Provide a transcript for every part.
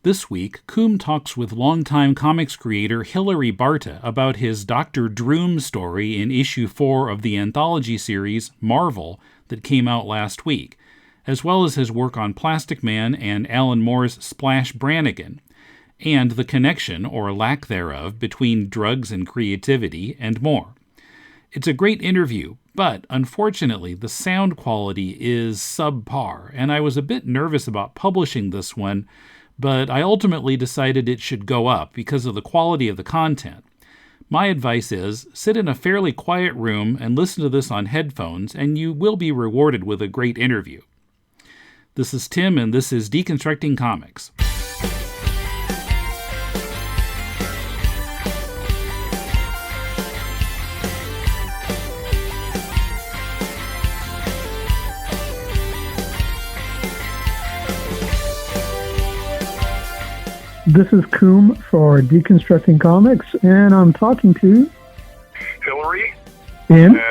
This week, Koom talks with longtime comics creator Hilary Barta about his Dr. Droom story in issue 4 of the anthology series Marvel that came out last week, as well as his work on Plastic Man and Alan Moore's Splash Branigan, and the connection, or lack thereof, between drugs and creativity, and more. It's a great interview, but unfortunately the sound quality is subpar, and I was a bit nervous about publishing this one, but I ultimately decided it should go up because of the quality of the content. My advice is, sit in a fairly quiet room and listen to this on headphones, and you will be rewarded with a great interview. This is Tim, and this is Deconstructing Comics. This is Koom for Deconstructing Comics, and I'm talking to Hilary. And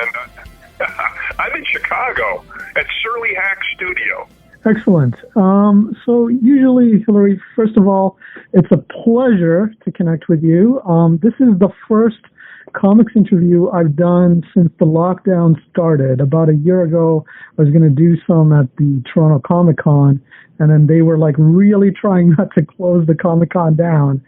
I'm in Chicago at Surly Hack Studio. Excellent. So usually, Hilary, first of all, it's a pleasure to connect with you. This is the first comics interview I've done since the lockdown started. About a year ago, I was going to do some at the Toronto Comic Con, and then they were like really trying not to close the Comic Con down,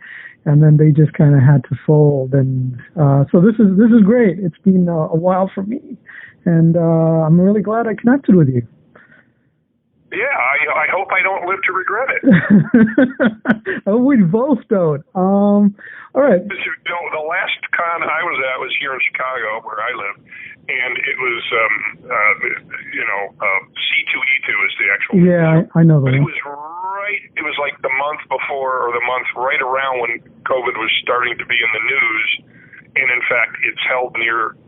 and then they just kind of had to fold. And so this is great. It's been a while for me, and I'm really glad I connected with you. Yeah, I hope I don't live to regret it. Oh, we both don't. All right. The last con I was at was here in Chicago, where I live, and it was, C2E2 is the actual. Yeah, I know that. But it was like the month before, or the month right around when COVID was starting to be in the news, and in fact, it's held near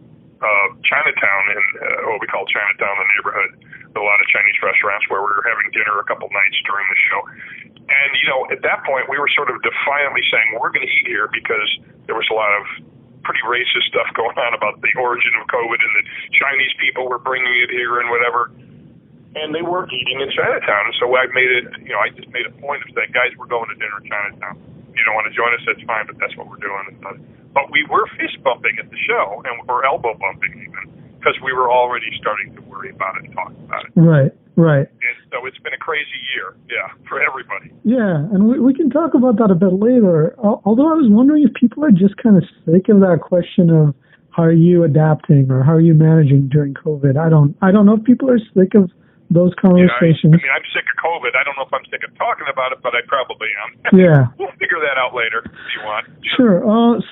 Chinatown, in what we call Chinatown, the neighborhood. A lot of Chinese restaurants where we were having dinner a couple nights during the show. And, at that point, we were sort of defiantly saying, we're going to eat here, because there was a lot of pretty racist stuff going on about the origin of COVID, and the Chinese people were bringing it here and whatever. And they weren't eating in Chinatown. And so I just made a point of saying, guys, we're going to dinner in Chinatown. If you don't want to join us, that's fine, but that's what we're doing. But we were fist bumping at the show, and we were elbow bumping even, because we were already starting to worry about it and talk about it. Right. And so it's been a crazy year, for everybody. Yeah, and we can talk about that a bit later. Although I was wondering if people are just kind of sick of that question of how are you adapting or how are you managing during COVID. I don't know if people are sick of those conversations. I'm sick of COVID. I don't know if I'm sick of talking about it, but I probably am. Yeah. We'll figure that out later if you want. Sure.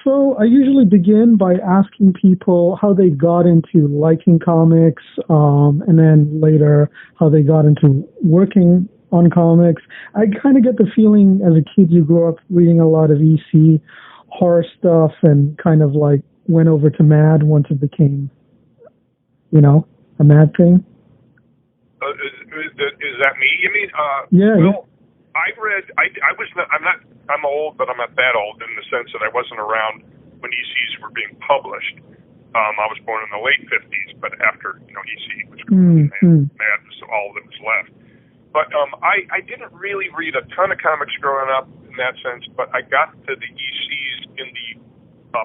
So I usually begin by asking people how they got into liking comics, and then later how they got into working on comics. I kind of get the feeling as a kid you grew up reading a lot of EC horror stuff and kind of like went over to Mad once it became, a Mad thing. Is that me? You mean? Yeah. Well, I read. I'm old, but I'm not that old in the sense that I wasn't around when ECs were being published. I was born in the late '50s, but after EC was gone, and Mad was all that was left. But I didn't really read a ton of comics growing up in that sense. But I got to the ECs in the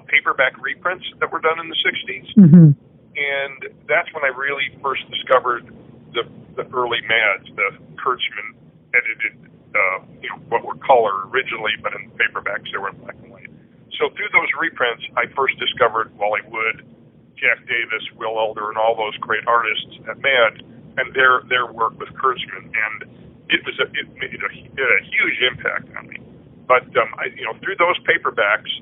paperback reprints that were done in the '60s, and that's when I really first discovered the early Mads, the Kurtzman edited, what were color originally, but in paperbacks they were in black and white. So through those reprints, I first discovered Wally Wood, Jack Davis, Will Elder, and all those great artists at Mad, and their work with Kurtzman, and it made a huge impact on me. But through those paperbacks,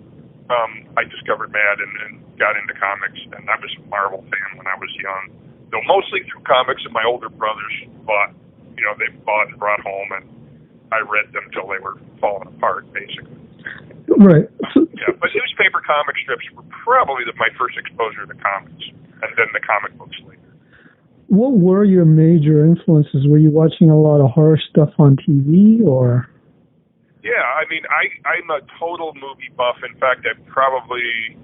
I discovered Mad and got into comics, and I was a Marvel fan when I was young. So mostly through comics that my older brothers bought. They bought and brought home, and I read them till they were falling apart, basically. Right. But newspaper comic strips were probably my first exposure to comics, and then the comic books later. What were your major influences? Were you watching a lot of horror stuff on TV, or? Yeah, I'm a total movie buff. In fact, I probably,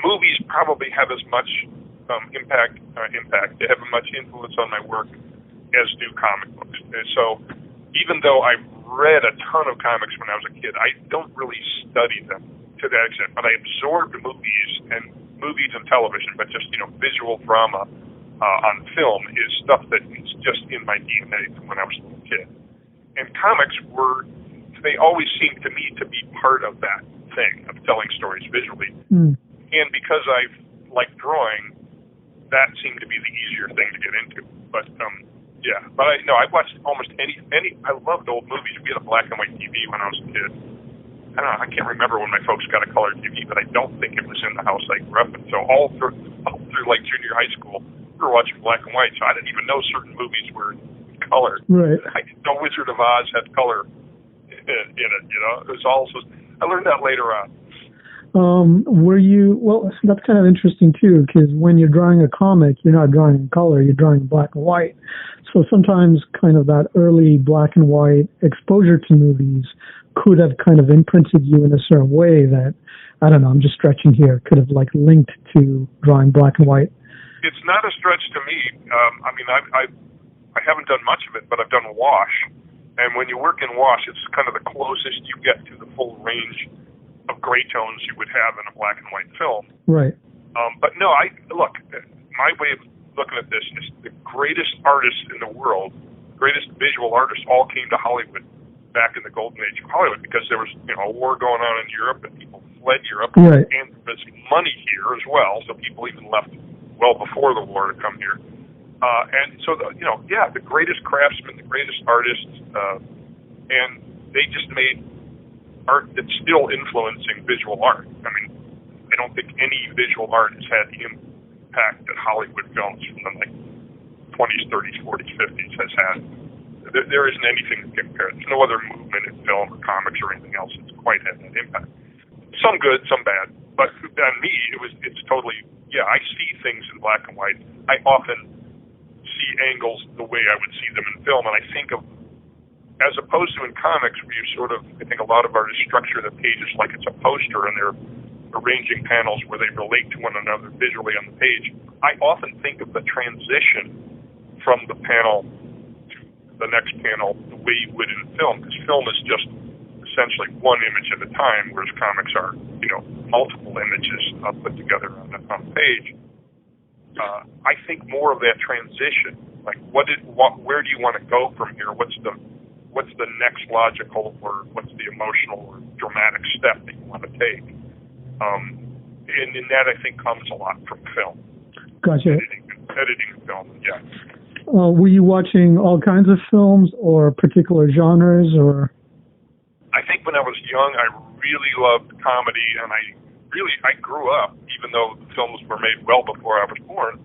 movies probably have as much impact. They have as much influence on my work as do comic books. And so even though I read a ton of comics when I was a kid. I don't really study them to that extent, but I absorbed movies and television, but just, visual drama on film is stuff that is just in my DNA from when I was a little kid. And comics they always seemed to me to be part of that thing of telling stories visually. And because I like drawing, that seemed to be the easier thing to get into. But I watched almost any. I loved old movies. We had a black and white TV when I was a kid. I don't know. I can't remember when my folks got a color TV, but I don't think it was in the house I grew up in. So all through like junior high school, we were watching black and white. So I didn't even know certain movies were color. Right. I didn't know Wizard of Oz had color in it. It was also. I learned that later on. That's kind of interesting too, because when you're drawing a comic, you're not drawing in color, you're drawing in black and white. So sometimes kind of that early black and white exposure to movies could have kind of imprinted you in a certain way that, I don't know, I'm just stretching here, could have like linked to drawing black and white. It's not a stretch to me. I haven't done much of it, but I've done wash. And when you work in wash, it's kind of the closest you get to the full range of gray tones you would have in a black and white film. Right. But no, my way of looking at this is the greatest artists in the world, greatest visual artists all came to Hollywood back in the golden age of Hollywood because there was, a war going on in Europe and people fled Europe. Right. And there was money here as well, so people even left well before the war to come here. And so, the greatest craftsmen, the greatest artists, and they just made art that's still influencing visual art. I mean, I don't think any visual art has had the impact that Hollywood films from the 20s, 30s, 40s, 50s has had. There isn't anything to compare. There's no other movement in film or comics or anything else that's quite had that impact. Some good, some bad. But on me, it's totally, I see things in black and white. I often see angles the way I would see them in film, and I think of, as opposed to in comics where you I think a lot of artists structure the pages like it's a poster and they're arranging panels where they relate to one another visually on the page. I often think of the transition from the panel to the next panel the way you would in film, because film is just essentially one image at a time, whereas comics are, multiple images put together on a page. I think more of that transition, like where do you want to go from here? What's the next logical or what's the emotional or dramatic step that you want to take? And in that, I think, comes a lot from film. Gotcha. Editing film, yeah. Were you watching all kinds of films or particular genres, or? I think when I was young, I really loved comedy, and I grew up, even though the films were made well before I was born.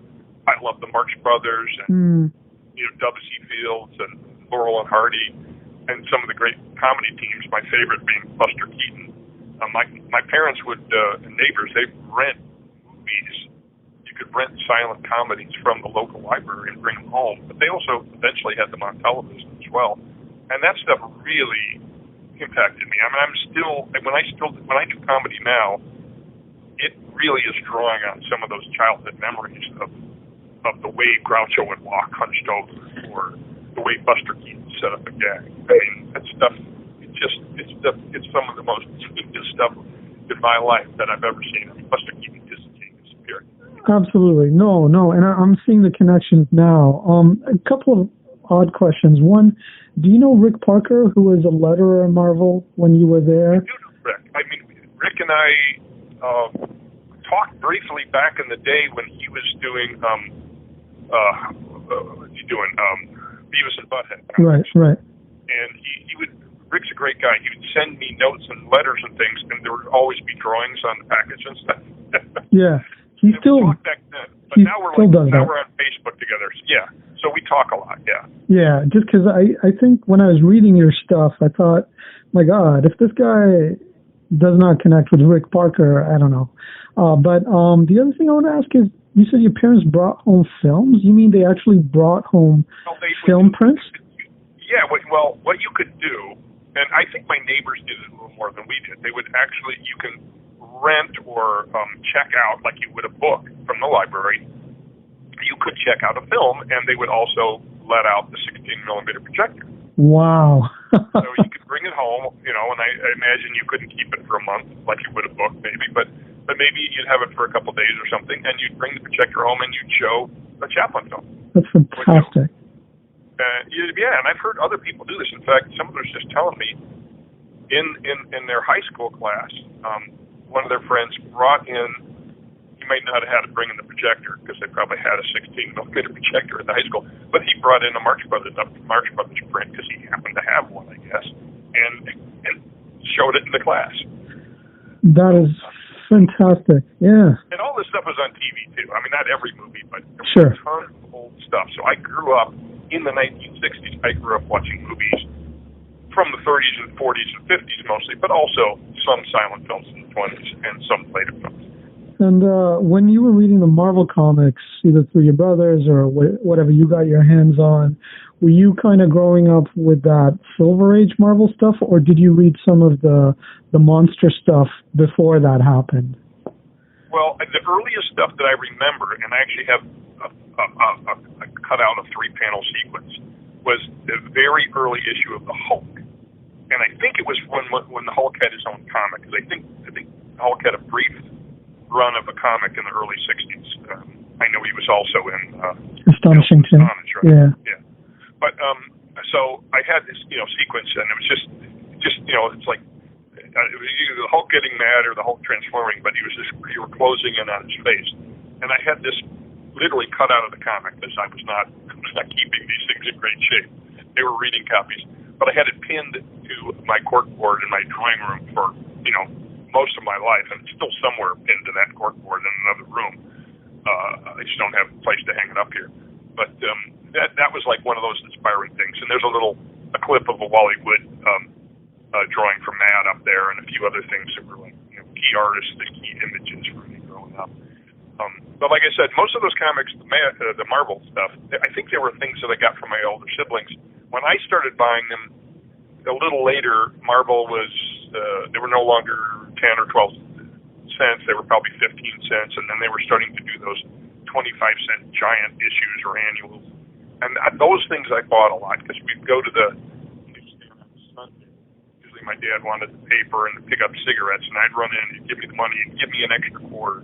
I loved the Marx Brothers and W.C. Fields and Laurel and Hardy, and some of the great comedy teams. My favorite being Buster Keaton. My parents would and neighbors, they'd rent movies. You could rent silent comedies from the local library and bring them home, but they also eventually had them on television as well. And that stuff really impacted me. I mean, when I do comedy now, it really is drawing on some of those childhood memories of the way Groucho would walk hunched over, or the way Buster Keaton set up a gag. I mean, that stuff, it's some of the most genius stuff in my life that I've ever seen. I mean, Buster Keaton is a genius, period. Absolutely. No, and I'm seeing the connections now. A couple of odd questions. One, do you know Rick Parker, who was a letterer at Marvel when you were there? I do know Rick. I mean, Rick and I talked briefly back in the day when he was doing Beavis and Butthead. Right. And he would. Rick's a great guy. He would send me notes and letters and things, and there would always be drawings on the package and stuff. Yeah, he still. We talked back then, but now we're on Facebook together. Yeah, so we talk a lot. Yeah. Yeah, just because I think when I was reading your stuff, I thought, my God, if this guy does not connect with Rick Parker, I don't know. But the other thing I want to ask is, you said your parents brought home films? You mean they actually brought home film prints? Yeah, well, what you could do, and I think my neighbors did it a little more than we did, they would actually, you can rent or check out, like you would a book from the library, you could check out a film, and they would also let out the 16 millimeter projector. Wow. So you could it home, and I imagine you couldn't keep it for a month like you would a book maybe, but maybe you'd have it for a couple of days or something, and you'd bring the projector home and you'd show a Chaplin film. That's fantastic. Yeah, and I've heard other people do this. In fact, someone was just telling me in their high school class, one of their friends brought in, he might not have had to bring in the projector because they probably had a 16mm projector at the high school, but he brought in a Marx Brothers print because he happened to have one, I guess, and showed it in the class. That is fantastic, yeah. And all this stuff was on TV too. I mean, not every movie, but there sure. was a ton of old stuff. So I grew up in the 1960s. I grew up watching movies from the 30s and 40s and 50s mostly, but also some silent films in the 20s and some later films. And when you were reading the Marvel comics, either through your brothers or whatever you got your hands on, were you kind of growing up with that Silver Age Marvel stuff, or did you read some of the monster stuff before that happened? Well, the earliest stuff that I remember, and I actually have a cutout of 3-panel sequence, was the very early issue of the Hulk. And I think it was when the Hulk had his own comic, because I think Hulk had a brief run of a comic in the early 60s. I know he was also in Astonishing, right? Yeah. But so I had this sequence, and it was just it's like it was either the Hulk getting mad or the Hulk transforming, but you were closing in on his face, and I had this literally cut out of the comic because I was not keeping these things in great shape. They were reading copies, but I had it pinned to my corkboard in my drawing room for most of my life, and it's still somewhere pinned to that corkboard in another room. I just don't have a place to hang it up here. But that was like one of those inspiring things. And there's a clip of a Wally Wood drawing from Mad up there, and a few other things that were like key artists and key images for me growing up. But like I said, most of those comics, the Marvel stuff, I think they were things that I got from my older siblings. When I started buying them a little later, Marvel was they were no longer 10 or 12 cents. They were probably 15 cents, and then they were starting to do those 25-cent giant issues or annuals. And those things I bought a lot because we'd go to usually my dad wanted the paper and to pick up cigarettes, and I'd run in, he'd give me the money, he'd give me an extra quarter,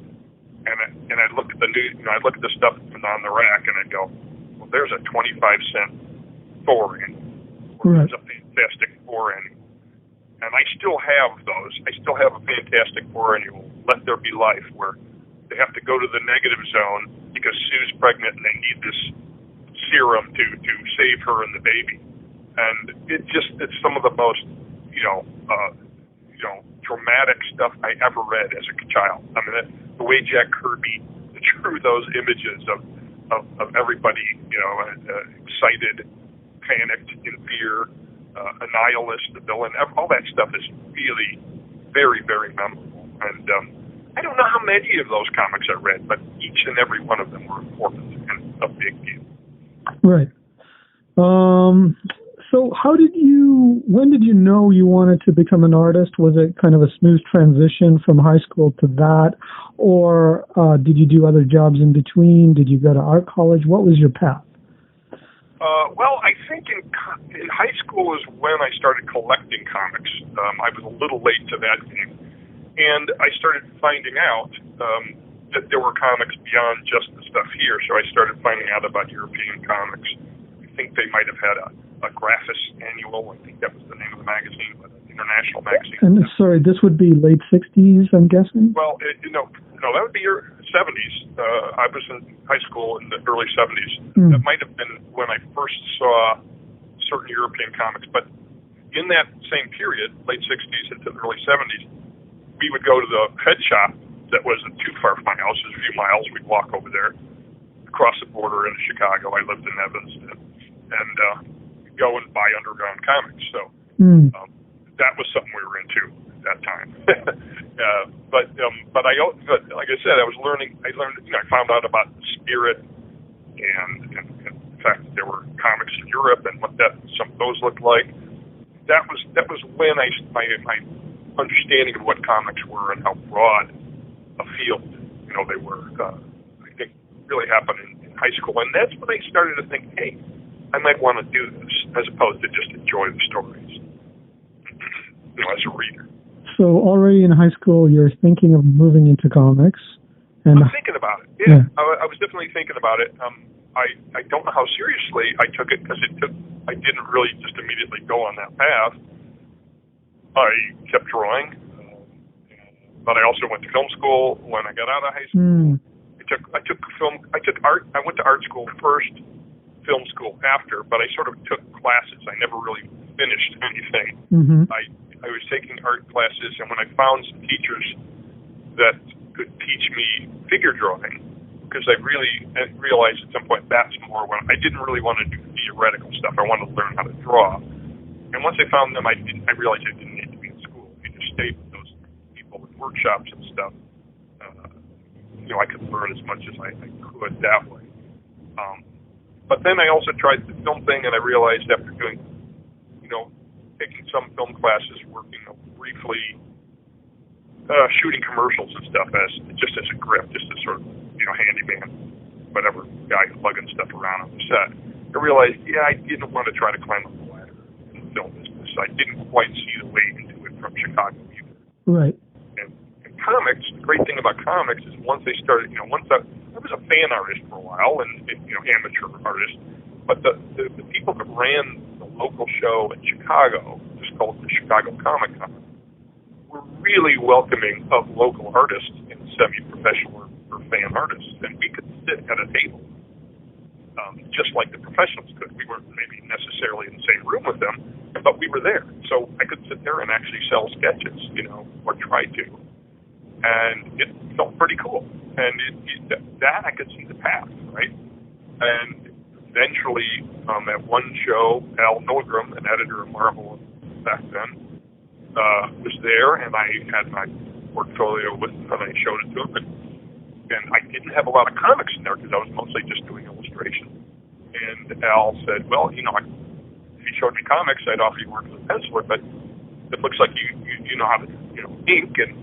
and I'd look at the I'd look at the stuff on the rack, and I'd go, well, there's a 25-cent Thor annual. There's a Fantastic Four annual. And I still have those. I still have a Fantastic Four annual, Let There Be Life, where they have to go to the negative zone because Sue's pregnant and they need this serum to save her and the baby. And it's some of the most, dramatic stuff I ever read as a child. I mean, the way Jack Kirby drew those images of everybody, excited, panicked, in fear, a nihilist, the villain, all that stuff is really very, very memorable. And I don't know how many of those comics I read, but each and every one of them were important and a big deal. Right. So when did you know you wanted to become an artist? Was it kind of a smooth transition from high school to that? Or did you do other jobs in between? Did you go to art college? What was your path? Well, I think in high school is when I started collecting comics. I was a little late to that game. And I started finding out that there were comics beyond just the stuff here. So I started finding out about European comics. I think they might have had a Graphis annual. I think that was the name of the magazine, but an international magazine. And sorry, this would be late 60s, I'm guessing? Well, no, that would be your 70s. I was in high school in the early 70s. That might have been when I first saw certain European comics. But in that same period, late 60s into the early 70s, we would go to the head shop that wasn't too far from my house. It was a few miles. We'd walk over there, across the border into Chicago. I lived in Evanston. And go and buy underground comics. So that was something we were into at that time. But like I said, I learned. I found out about Spirit, and in fact there were comics in Europe and what some of those looked like. That was when my understanding of what comics were and how broad a field they were. I think really happened in high school, and that's when I started to think, hey, I might want to do this as opposed to just enjoy the stories. So already in high school, you're thinking of moving into comics. And I'm thinking about it. Yeah. I was definitely thinking about it. I don't know how seriously I took it because I didn't really just immediately go on that path. I kept drawing, but I also went to film school when I got out of high school. I took art. I went to art school first, film school after, but I sort of took classes. I never really finished anything. Mm-hmm. I was taking art classes, and when I found some teachers that could teach me figure drawing, because I really realized at some point that's more when I didn't really want to do theoretical stuff. I wanted to learn how to draw. And once I found them, I realized I didn't need to be in school. I just stayed with those people with workshops and stuff. I could learn as much as I could that way. But then I also tried the film thing, and I realized after doing, taking some film classes, working briefly, shooting commercials and stuff as a grip, just as sort of, handyman, whatever guy plugging stuff around on the set. I realized, I didn't want to try to climb up the ladder in the film business. I didn't quite see the way into it from Chicago either. Right. And comics, the great thing about comics is once they started, I was a fan artist for a while and amateur artist, but the people that ran the local show in Chicago, just called the Chicago Comic Con, were really welcoming of local artists and semi-professional or fan artists, and we could sit at a table just like the professionals could. We weren't maybe necessarily in the same room with them, but we were there. So I could sit there and actually sell sketches, or try to. And it felt pretty cool. And that I could see the path, right? And eventually, at one show, Al Milgram, an editor of Marvel back then, was there, and I had my portfolio with him, and I showed it to him. And I didn't have a lot of comics in there because I was mostly just doing illustration. And Al said, well, if you showed me comics, I'd offer you work as a penciler, but it looks like you know how to, ink, and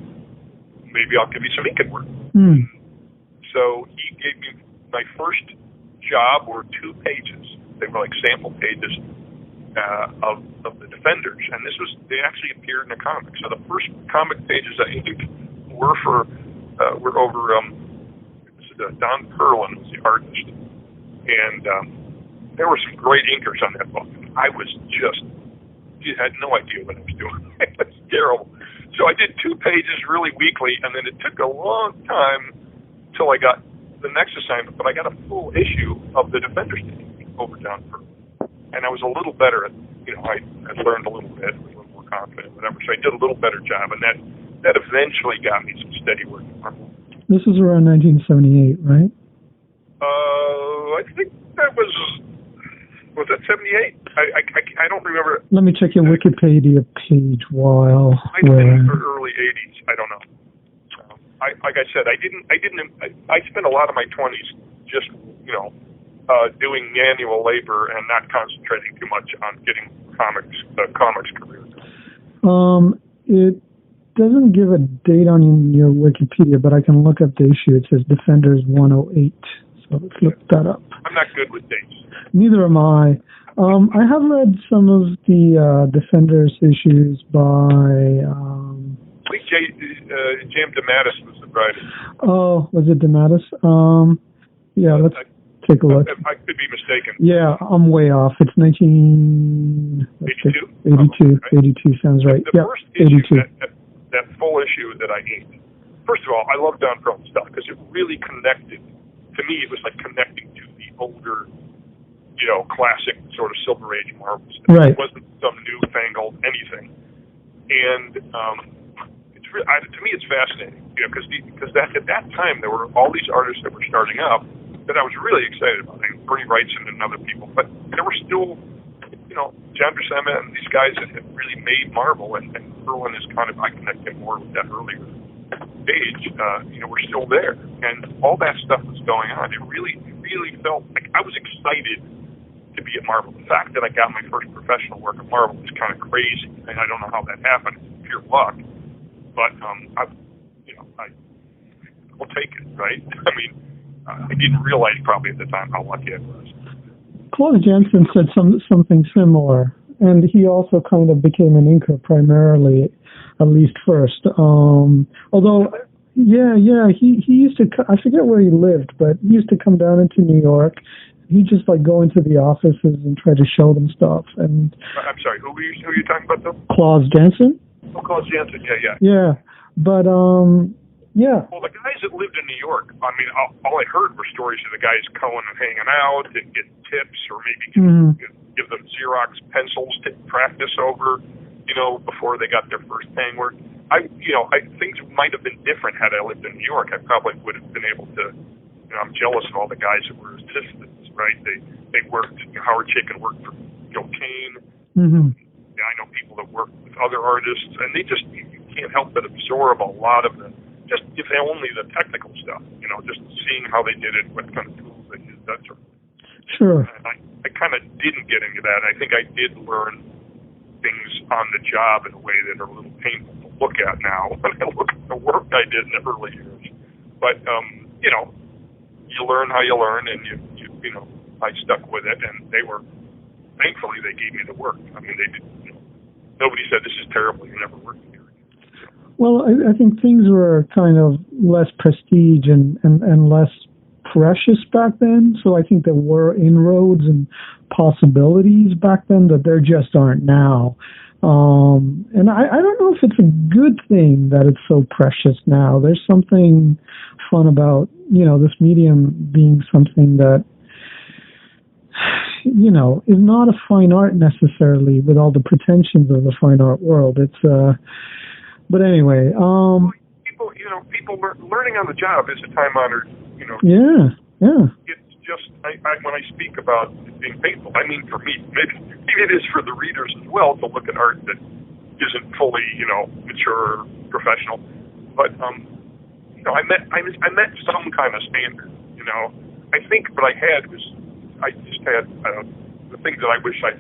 maybe I'll give you some inking work. So he gave me my first job were 2 pages. They were like sample pages of the Defenders, and they actually appeared in a comic. So the first comic pages I inked were over Don Perlin was the artist, and there were some great inkers on that book. I had no idea what I was doing. It was terrible. So I did 2 pages really weekly, and then it took a long time till I got the next assignment, but I got a full issue of the Defenders over Don Perlin, and I was a little better at, I learned a little bit, was a little more confident, whatever. So I did a little better job, and that eventually got me some steady work. This was around 1978, right? I think that was that 78? I don't remember. Let me check your Wikipedia page while Might have been early 80s. I don't know. Like I said, I spent a lot of my 20s just, doing manual labor and not concentrating too much on getting comics career. It doesn't give a date on your Wikipedia, but I can look up the issue. It says Defenders 108. So let's look that up. I'm not good with dates. Neither am I. I have read some of the Defenders issues by... I think Jam DeMatteis was the writer. Oh, was it DeMatteis? Yeah, let's take a look. I could be mistaken. Yeah, I'm way off. It's 1982. 82 sounds right. The first issue, 82. That full issue that I inked. First of all, I love Don Perlin stuff because it really connected. To me, it was like connecting to the older, classic sort of Silver Age Marvel stuff. Right. It wasn't some newfangled anything. And to me, it's fascinating, because at that time there were all these artists that were starting up that I was really excited about. Bernie Wrightson and other people, but there were still, John Buscema and these guys that had really made Marvel, and Perlin is kind of, I connect him more with that earlier stage. We're still there, and all that stuff was going on. It really felt like I was excited to be at Marvel. The fact that I got my first professional work at Marvel is kind of crazy, and I don't know how that happened. It's pure luck. But I'll take it, right? I mean, I didn't realize probably at the time how lucky I was. Claude Jensen said something similar, and he also kind of became an inker primarily. at least first. Although, yeah, he used to. I forget where he lived, but he used to come down into New York. He just like go into the offices and try to show them stuff. And I'm sorry, who are you talking about though? Claus Jensen. Oh, Claus Jensen, yeah. Yeah, but yeah. Well, the guys that lived in New York, I mean, all I heard were stories of the guys going and hanging out and getting tips, or maybe give them Xerox pencils to practice over, before they got their first paying work. Things might have been different had I lived in New York. I probably would have been able to. I'm jealous of all the guys that were assistants, right? They worked. Howard Chaykin worked for Kane. Mm-hmm. I know people that work with other artists, and they just you can't help but absorb a lot of the just if only the technical stuff. Just seeing how they did it, what kind of tools they used, that sort of thing. Sure. And I kind of didn't get into that. I think I did learn things on the job in a way that are a little painful to look at now when I look at the work I did in the early years. But you learn how you learn, and you I stuck with it, and thankfully they gave me the work. I mean, they did. Nobody said this is terrible. You never worked here. Well, I think things were kind of less prestige and less precious back then. So I think there were inroads and possibilities back then that there just aren't now. And I don't know if it's a good thing that it's so precious now. There's something fun about, this medium being something that, is not a fine art necessarily with all the pretensions of the fine art world. It's, but anyway, people learning on the job is a time-honored, Yeah. It's just, when I speak about it being painful, I mean for me, maybe it is for the readers as well to look at art that isn't fully, mature, professional. But, I met some kind of standard, I think what I had was, I just had, the things that I wish I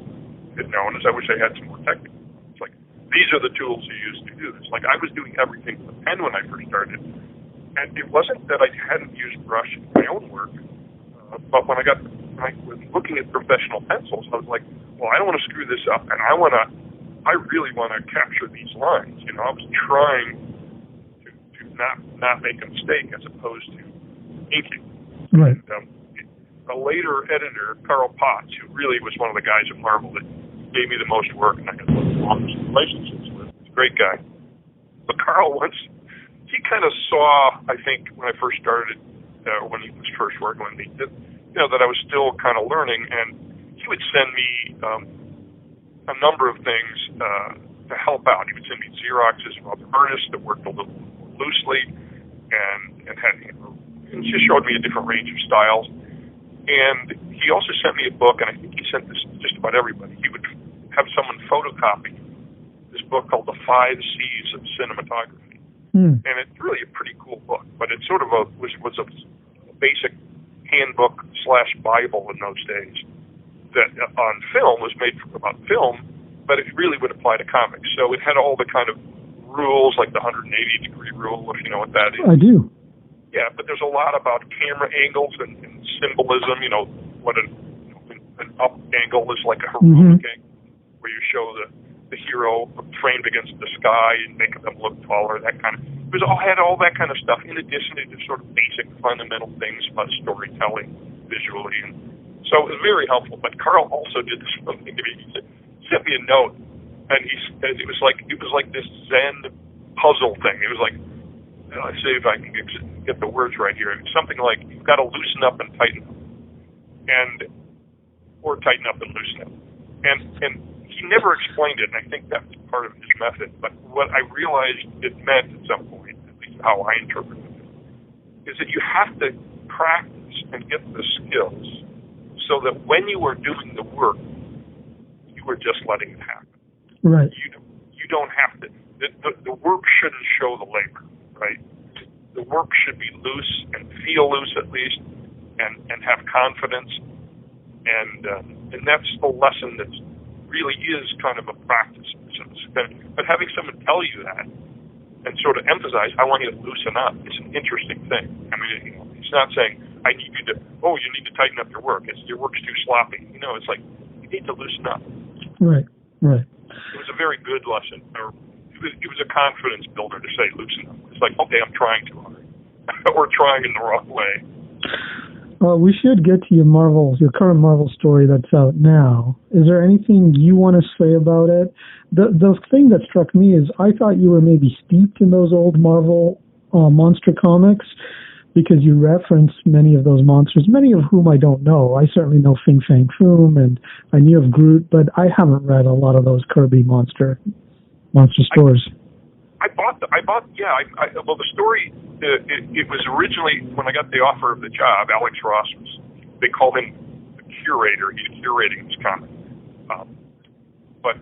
had known is I wish I had some more technical. It's like, these are the tools you use to do this. Like, I was doing everything with a pen when I first started. And it wasn't that I hadn't used brush in my own work, but when I was looking at professional pencils, I was like, well, I don't want to screw this up, and I really want to capture these lines. I was trying to not make a mistake as opposed to inking. Right. And, a later editor, Carl Potts, who really was one of the guys at Marvel that gave me the most work and I had one of the longest relationships with. He's a great guy. But Carl he kind of saw, I think, when I first started, when he was first working with me, that I was still kind of learning, and he would send me a number of things to help out. He would send me Xeroxes from other artists that worked a little more loosely, and just showed me a different range of styles. And he also sent me a book, and I think he sent this to just about everybody. He would have someone photocopy this book called The 5 C's of Cinematography. And it's really a pretty cool book, but it sort of was a basic handbook / Bible in those days that on film was made about film, but it really would apply to comics. So it had all the kind of rules, like the 180-degree rule, if you know what that is. I do. Yeah, but there's a lot about camera angles and symbolism, what an up angle is like a heroic angle, where you show the hero framed against the sky and make them look taller, that kind of. It had all that kind of stuff, in addition to sort of basic fundamental things about storytelling visually. And so it was very helpful. But Carl also did this one thing to me. He sent me a note, and he said it was like this Zen puzzle thing. It was like, let's see if I can get the words right here. It's something like, you've got to loosen up and tighten up, or tighten up and loosen up. And he never explained it, and I think that's part of his method. But what I realized it meant at some point, at least how I interpreted it, is that you have to practice and get the skills so that when you are doing the work, you are just letting it happen. Right. You don't have to. The work shouldn't show the labor. Right? The work should be loose and feel loose at least, and have confidence, and that's the lesson that really is kind of a practice. But having someone tell you that and sort of emphasize, I want you to loosen up, is an interesting thing. I mean, he's not saying I need you need to tighten up your work. Your work's too sloppy. It's like you need to loosen up. Right. It was a very good lesson, or it was a confidence builder to say, loosen up. It's like, okay, I'm trying too hard. Or trying in the wrong way. We should get to your current Marvel story that's out now. Is there anything you want to say about it? The thing that struck me is I thought you were maybe steeped in those old Marvel monster comics because you reference many of those monsters, many of whom I don't know. I certainly know Fin Fang Foom and I knew of Groot, but I haven't read a lot of those Kirby monster stories. Well, the story, it was originally, when I got the offer of the job, Alex Ross they called him the curator. He's curating this comic. But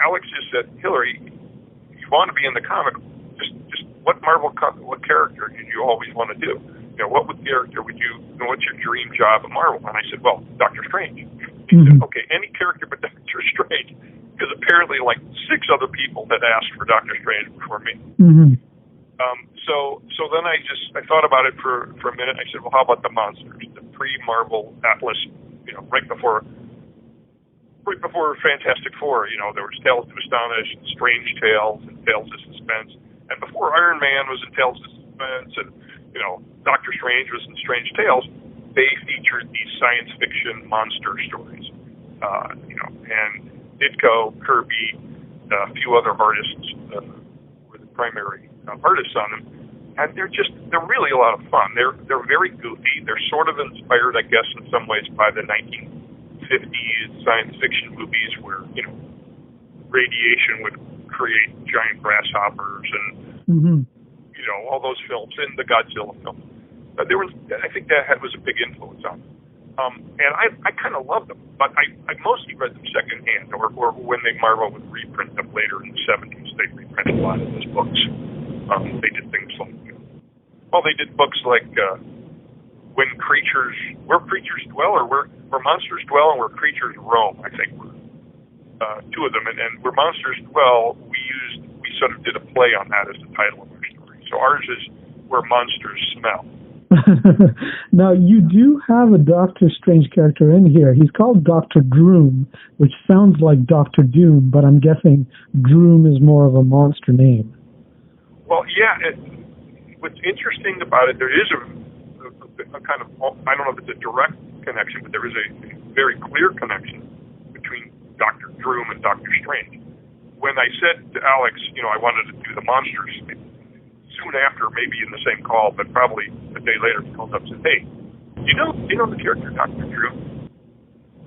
Alex just said, Hilary, you want to be in the comic, just what character did you always want to do? What character would what's your dream job at Marvel? And I said, well, Doctor Strange. He said, okay, any character but Doctor Strange. Because apparently like 6 other people had asked for Doctor Strange before me. Mm-hmm. So then I thought about it for a minute. I said, well, how about the monsters, the pre-Marvel Atlas, right before Fantastic Four. There was Tales to Astonish, and Strange Tales, and Tales of Suspense, and before Iron Man was in Tales of Suspense, and Doctor Strange was in Strange Tales. They featured these science fiction monster stories, and Ditko, Kirby, a few other artists were the primary artists on them, and they're really a lot of fun. They're very goofy. They're sort of inspired, I guess, in some ways by the 1950s science fiction movies where radiation would create giant grasshoppers and all those films, and the Godzilla film. I think that was a big influence on them. And I kind of loved them, but I mostly read them secondhand, or when Marvel would reprint them later in the 70s. They reprinted a lot of those books. They did things like, they did books like Where Creatures Dwell, or Where Monsters Dwell, and Where Creatures Roam, I think were 2 of them. And Where Monsters Dwell, we sort of did a play on that as the title of our story. So ours is Where Monsters Smell. Now, you do have a Doctor Strange character in here. He's called Dr. Droom, which sounds like Dr. Doom, but I'm guessing Droom is more of a monster name. Well, yeah. What's interesting about it, there is a kind of, I don't know if it's a direct connection, but there is a very clear connection between Dr. Droom and Dr. Strange. When I said to Alex, I wanted to do the monsters, soon after, maybe in the same call, but probably a day later, he called up and said, hey, do you know the character Dr. Droom?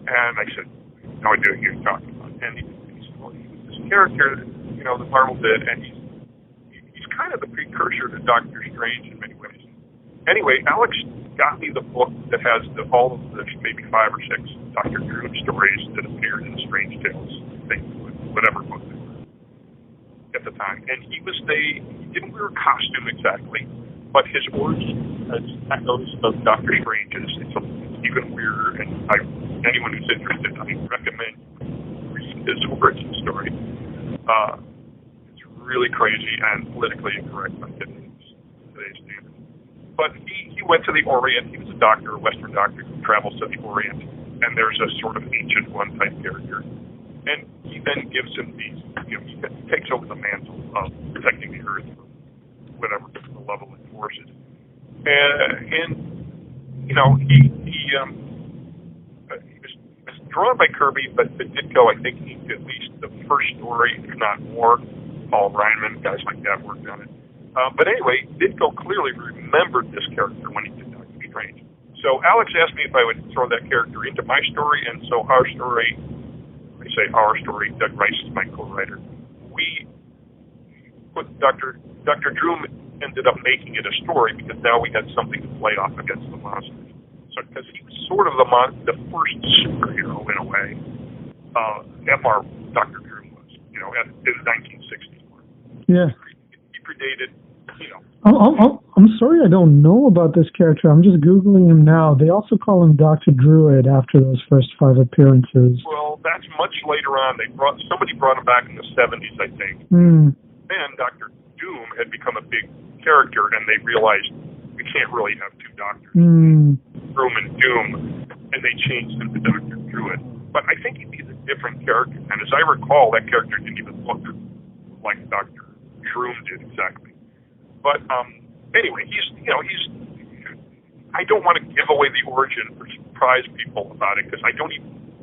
And I said, no idea who you're talking about. And he said, well, he was this character that Marvel did, and he's kind of the precursor to Doctor Strange in many ways. Anyway, Alex got me the book that has all of the maybe 5 or 6 Dr. Droom stories that appeared in Strange Tales, whatever book they were at the time. And he didn't wear a costume exactly, but his origin, as I noticed of Doctor Strange, is it's even weirder, and anyone who's interested, I recommend read his origin story. It's really crazy and politically incorrect by today's standards. But he went to the Orient. He was a doctor, a Western doctor who travels to the Orient, and there's a sort of Ancient One type character. And he then gives him these, he takes over the mantle of protecting the Earth from whatever the level of force is. And he was drawn by Kirby, but Ditko, I think, at least the first story, if not more. Paul Reinman, guys like that worked on it. But anyway, Ditko clearly remembered this character when he did Doctor Strange. So Alex asked me if I would throw that character into my story, and so our story, Doug Rice is my co-writer, we put Dr. Droom ended up making it a story because now we had something to play off against the monsters. So because he was sort of the first superhero in a way, Marvel, Dr. Droom was, in the 1960s. Yeah. He predated, I'm sorry I don't know about this character. I'm just Googling him now. They also call him Dr. Druid after those first 5 appearances. Well, that's much later on. Somebody brought him back in the 70s, I think. Then Dr. Doom had become a big character, and they realized we can't really have 2 doctors. Droom and Doom, and they changed him to Dr. Druid. But I think he's a different character. And as I recall, that character didn't even look like Dr. Droom did exactly. But anyway, I don't want to give away the origin or surprise people about it because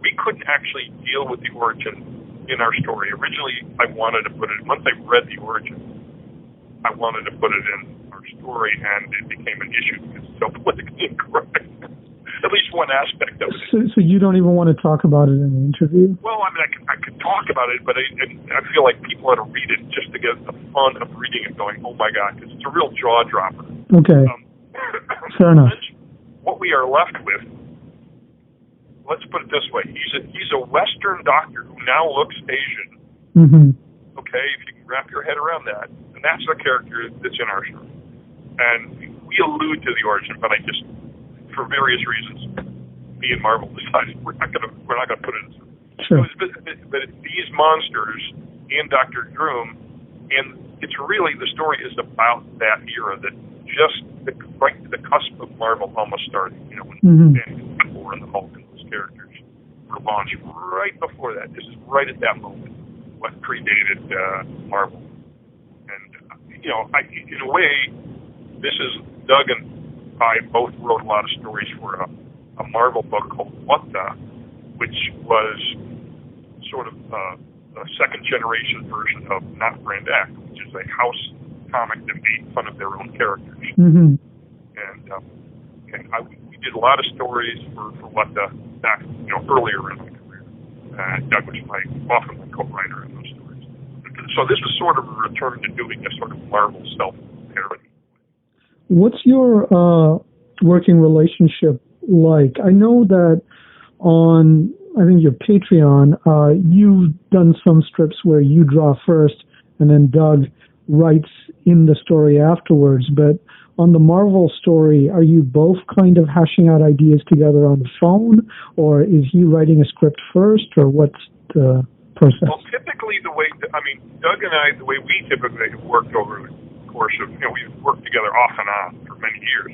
we couldn't actually deal with the origin in our story. Originally, I wanted to put it, once I read the origin, I wanted to put it in our story, and it became an issue because it's so politically incorrect. At least one aspect of it. So you don't even want to talk about it in an interview? Well, I mean, I could talk about it, but I feel like people ought to read it just to get the fun of reading it going, oh my God, because it's a real jaw dropper. Okay. Fair enough. What we are left with, let's put it this way, he's a Western doctor who now looks Asian. Mm-hmm. Okay, if you can wrap your head around that, and that's the character that's in our story. And we allude to the origin, but for various reasons, me and Marvel decided we're not gonna put it in. Sure. But these monsters and Dr. Droom, and it's really, the story is about that era, that just right the cusp of Marvel almost started. When Thor and the Hulk and those characters were launched right before that. This is right at that moment, what predated Marvel. And in a way, this is Doug and I both wrote a lot of stories for a Marvel book called What The, which was sort of a second-generation version of Not Brand X, which is a house comic that made fun of their own characters. Mm-hmm. And we did a lot of stories for What The back, earlier in my career. Doug was often my co-writer in those stories. So this was sort of a return to doing a sort of Marvel self-parody. What's your working relationship like? I know that on, I think, your Patreon, you've done some strips where you draw first and then Doug writes in the story afterwards. But on the Marvel story, are you both kind of hashing out ideas together on the phone, or is he writing a script first, or what's the process? Well, typically Doug and I, the way we typically have worked over the course of, we've worked together off and on for many years.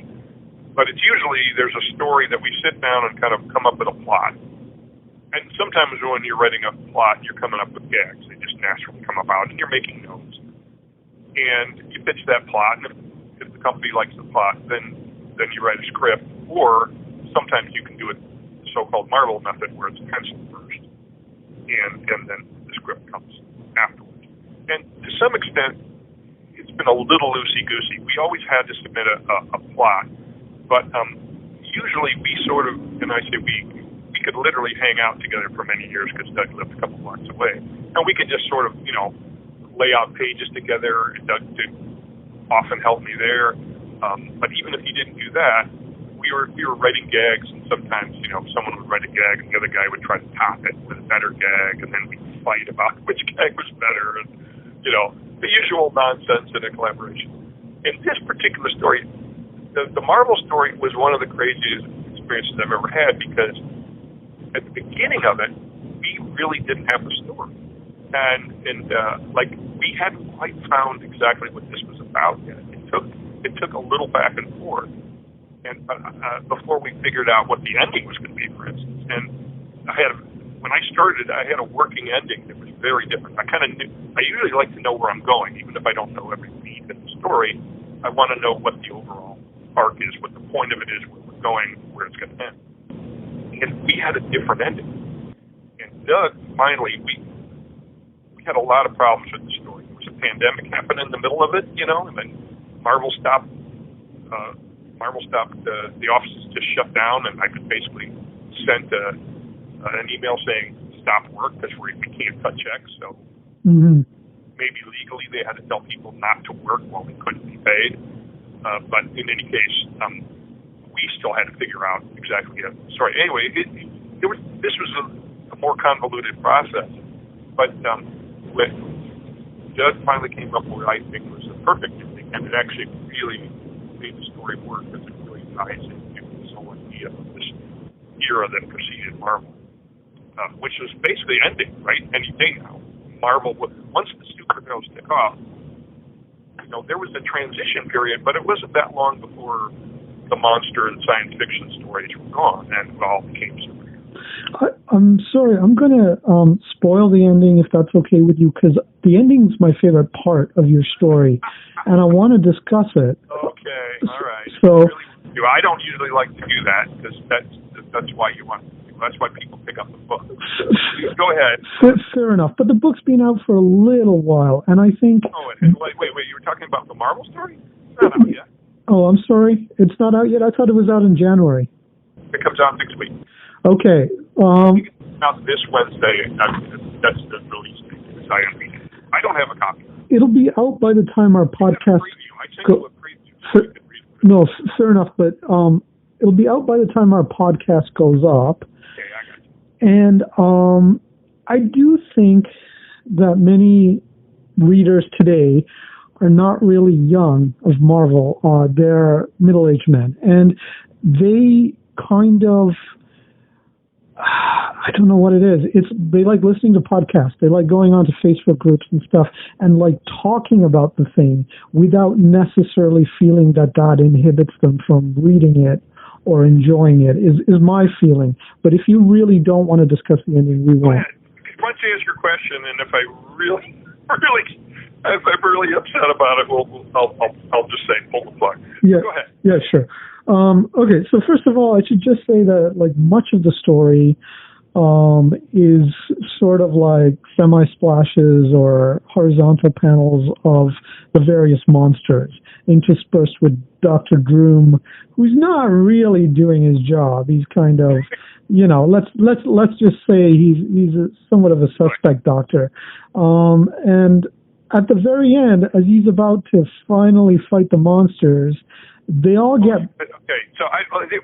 But it's usually there's a story that we sit down and kind of come up with a plot. And sometimes when you're writing a plot, you're coming up with gags. They just naturally come about, and you're making notes. And you pitch that plot, and if the company likes the plot, then you write a script. Or sometimes you can do it the so-called Marvel method, where it's pencil first, and then the script comes afterwards. And to some extent, it's been a little loosey-goosey. We always had to submit a plot, but usually we sort of, and I say we could literally hang out together for many years because Doug lived a couple blocks away, and we could just sort of, lay out pages together. And Doug did often help me there, but even if he didn't do that, we were writing gags, and sometimes, someone would write a gag and the other guy would try to top it with a better gag, and then we'd fight about which gag was better, and the usual nonsense in a collaboration. In this particular story, the Marvel story was one of the craziest experiences I've ever had, because at the beginning of it, we really didn't have a story. And we hadn't quite found exactly what this was about yet. It took a little back and forth, and before we figured out what the ending was going to be, for instance. And when I started, I had a working ending that was very different. I usually like to know where I'm going, even if I don't know every beat in the story. I want to know what the overall arc is, what the point of it is, where we're going, where it's going to end. And we had a different ending. And Doug, finally, we had a lot of problems with the story. There was a pandemic happened in the middle of it, and then Marvel stopped. The offices just shut down, and I could basically send an email saying stop work because we can't cut checks. So maybe legally they had to tell people not to work while they couldn't be paid. But in any case, we still had to figure out exactly the story. Anyway, this was a more convoluted process. But when Doug finally came up with what I think was the perfect ending, and it actually really made the story work because it really ties into this whole idea of this era that preceded Marvel, which was basically ending, right? Any day now. Marvel, once the superheroes took off, there was a transition period, but it wasn't that long before the monster and science fiction stories were gone, and it all became superheroes. I'm sorry. I'm going to spoil the ending if that's okay with you, because the ending's my favorite part of your story, and I want to discuss it. Okay, all right. So I don't usually like to do that because that's why you want. That's why people pick up the book. Go ahead. Fair enough. But the book's been out for a little while, and I think. Oh, wait. You were talking about the Marvel story? It's not out yet. Oh, I'm sorry. It's not out yet. I thought it was out in January. It comes out next week. Okay. Out this Wednesday. That's the release date. I don't have a copy. It'll be out by the time our podcast. I sent you a preview. So you can read it. No, fair enough. But it'll be out by the time our podcast goes up. Okay, I got you. And I do think that many readers today are not really young of Marvel. They're middle-aged men, and they kind of. I don't know what it is. They like listening to podcasts. They like going onto Facebook groups and stuff and like talking about the thing without necessarily feeling that inhibits them from reading it or enjoying it is my feeling. But if you really don't want to discuss the ending, we won't. Once you ask your question, and if I'm really upset about it, I'll just say pull the plug. Yeah. Go ahead. Yeah, sure. Okay, so first of all, I should just say that like much of the story is sort of like semi-splashes or horizontal panels of the various monsters, interspersed with Dr. Droom, who's not really doing his job. He's kind of, let's just say he's somewhat of a suspect doctor. And at the very end, as he's about to finally fight the monsters, they all get. Okay, so let me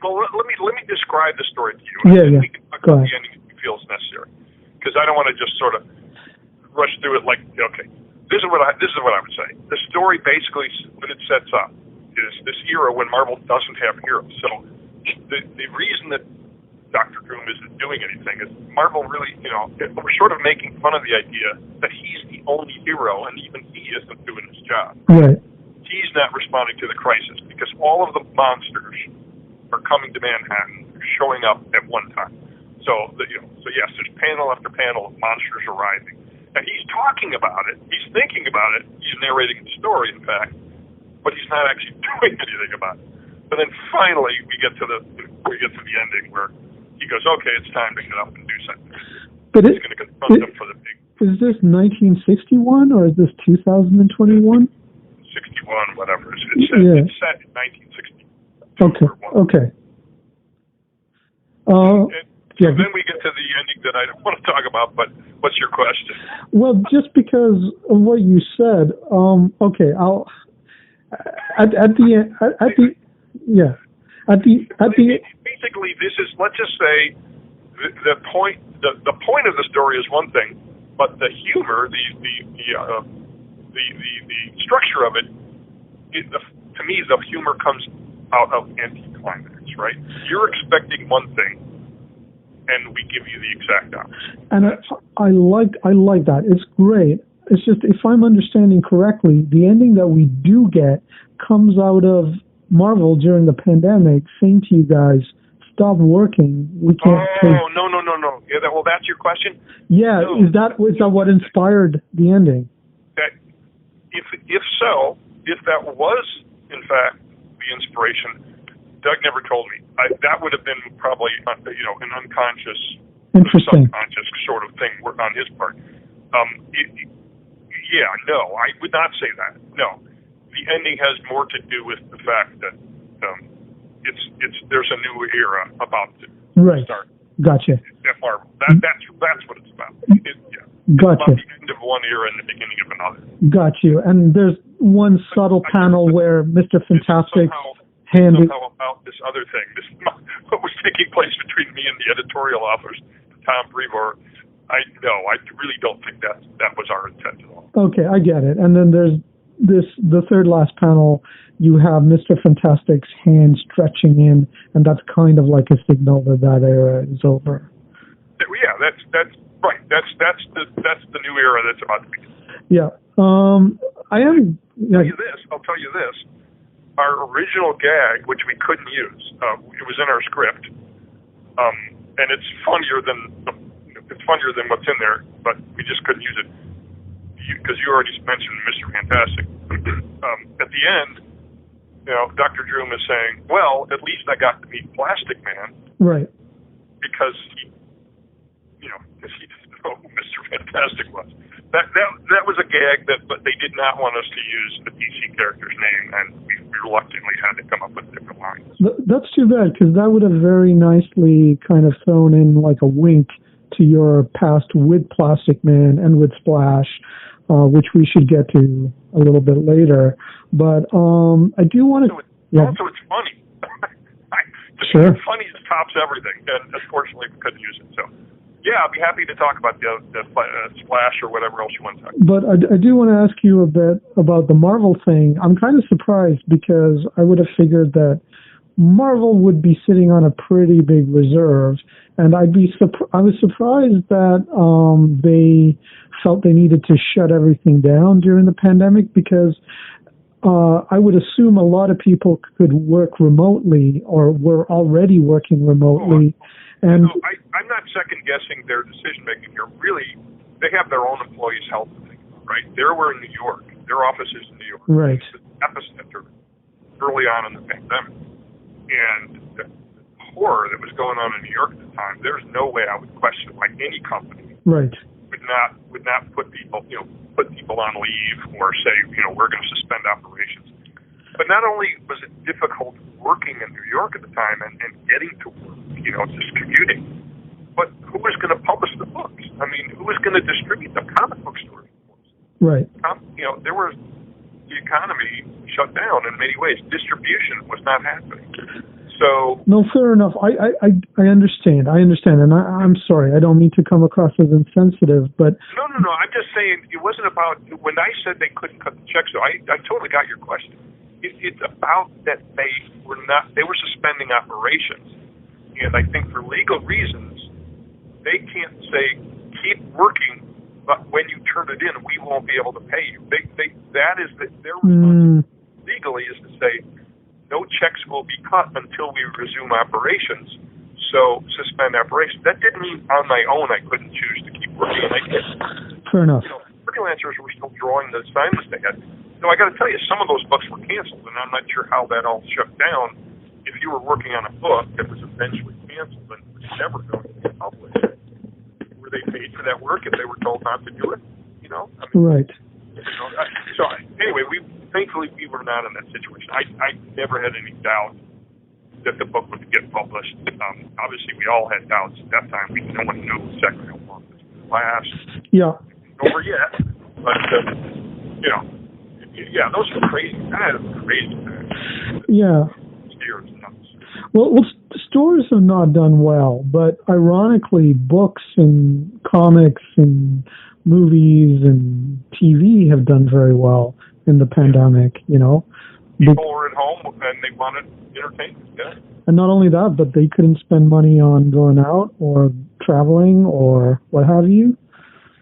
describe the story to you. Yeah. We can talk about the ending if it feels necessary, because I don't want to just sort of rush through it. Like, okay, this is what I would say. The story basically, what it sets up, is this era when Marvel doesn't have heroes. So the reason that Dr. Koom isn't doing anything is Marvel really, we're sort of making fun of the idea that he's the only hero, and even he isn't doing his job. Right. He's not responding to the crisis because all of the monsters are coming to Manhattan, showing up at one time. So yes, there's panel after panel of monsters arriving, and he's talking about it. He's thinking about it. He's narrating the story, in fact, but he's not actually doing anything about it. But then finally, we get to the ending where he goes, "Okay, it's time to get up and do something." But he's going to confront them for the big. Is this 1961 or is this 2021? 61, whatever. It's set in 1960. Okay. So then we get to the ending that I don't want to talk about, but what's your question? Well, just because of what you said, okay, I'll basically this is, let's just say the point of the story is one thing, but the humor, the structure of it, to me, the humor comes out of anticlimax, right? You're expecting one thing, and we give you the exact opposite. And I like that. It's great. It's just, if I'm understanding correctly, the ending that we do get comes out of Marvel during the pandemic saying to you guys, stop working. We can't. Oh, no. Yeah, well, that's your question? Yeah, no. Is that what inspired the ending? That if that was, in fact, the inspiration, Doug never told me. That would have been probably, an unconscious, subconscious sort of thing on his part. No, I would not say that. No, the ending has more to do with the fact that there's a new era about to start. Gotcha. At Marvel. That's what it's about. Gotcha. It's about the end of one era and the beginning of another. Got you. And there's one subtle panel where Mr. Fantastic's hand is about this other thing. This what was taking place between me and the editorial office, Tom Brevoort. I really don't think that was our intent at all. Okay, I get it. And then there's the third last panel. You have Mr. Fantastic's hand stretching in, and that's kind of like a signal that era is over. Yeah, that's right. That's the new era that's about to begin. Yeah. I'll tell you this. Our original gag, which we couldn't use, it was in our script. and it's funnier than what's in there, but we just couldn't use it because you already mentioned Mr. Fantastic. At the end, Dr. Droom is saying, "Well, at least I got to meet Plastic Man," right? Because he didn't know who Mr. Fantastic was. That was a gag but they did not want us to use the DC character's name, and we reluctantly had to come up with different lines. That's too bad, because that would have very nicely kind of thrown in like a wink to your past with Plastic Man and with Splash, which we should get to a little bit later. But I do want to... Also, it's funny. Sure. It's funny, it tops everything, and unfortunately we couldn't use it, so... Yeah, I'd be happy to talk about the Splash or whatever else you want to talk about. But I do want to ask you a bit about the Marvel thing. I'm kind of surprised because I would have figured that Marvel would be sitting on a pretty big reserve, and I was surprised that they felt they needed to shut everything down during the pandemic, because I would assume a lot of people could work remotely or were already working remotely. And I'm not second-guessing their decision-making here. Really, they have their own employees' health to think about, right? They were in New York. Their office is in New York. Right. It's the epicenter early on in the pandemic. And the horror that was going on in New York at the time, there's no way I would question why any company right. would not put people on leave or say, we're going to suspend operations. But not only was it difficult working in New York at the time and getting to work, just commuting, but who was going to publish the books? I mean, who was going to distribute them? Comic book stores. Right. There was the economy shut down in many ways. Distribution was not happening. So no, fair enough. I understand. And I'm sorry. I don't mean to come across as insensitive, but no. I'm just saying it wasn't about when I said they couldn't cut the checks. So I totally got your question. It's about that they were suspending operations, and I think for legal reasons they can't say keep working, but when you turn it in, we won't be able to pay you. That is their responsibility legally is to say no checks will be cut until we resume operations. So suspend operations. That didn't mean on my own I couldn't choose to keep working, and I did. Fair enough. Freelancers were still drawing the assignments they had. I got to tell you, some of those books were canceled, and I'm not sure how that all shut down. If you were working on a book that was eventually canceled and was never going to be published, were they paid for that work if they were told not to do it? Right. So anyway, thankfully we were not in that situation. I never had any doubt that the book would get published. Obviously, we all had doubts at that time. No one knew exactly how long this would last. Yeah. Over yet, but yeah, those are crazy. That is crazy. Yeah. Well, stores have not done well, but ironically, books and comics and movies and TV have done very well in the pandemic. People were at home and they wanted entertainment. Yeah. And not only that, but they couldn't spend money on going out or traveling or what have you.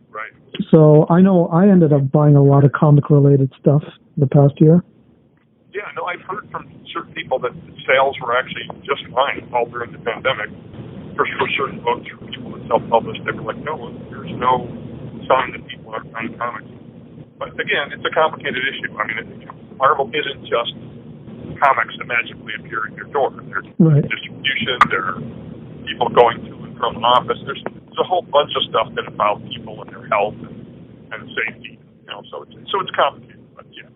Right. So I know I ended up buying a lot of comic-related stuff the past year. Yeah, no, I've heard from certain people that sales were actually just fine all during the pandemic. For certain books, for people that self-published, they were like, no, there's no sign that people aren't buying comics. But again, it's a complicated issue. I mean, Marvel isn't just comics that magically appear at your door. There's right. distribution, there are people going to and from an office. There's a whole bunch of stuff that about people and their health and safety. So it's complicated. But yeah.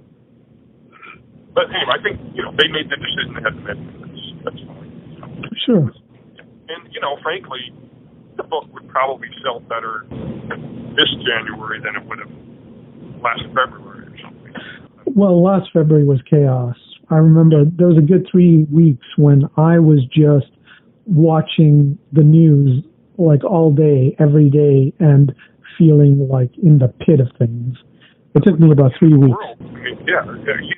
But anyway, I think they made the decision they had to make. That's fine. Sure. And frankly, the book would probably sell better this January than it would have last February or something. Well, last February was chaos. I remember there was a good 3 weeks when I was just watching the news like all day, every day, and feeling like in the pit of things. It took me about 3 weeks. I mean,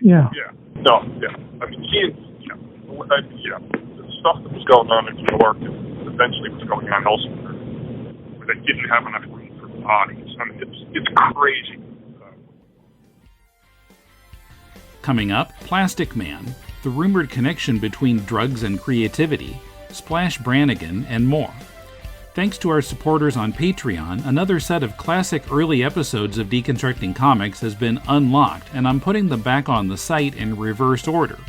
yeah. No, yeah. I mean, the stuff that was going on in New York and eventually was going on elsewhere, where they didn't have enough room for bodies. I mean, it's crazy. Coming up, Plastic Man, the rumored connection between drugs and creativity, Splash Branigan, and more. Thanks to our supporters on Patreon, another set of classic early episodes of Deconstructing Comics has been unlocked, and I'm putting them back on the site in reverse order.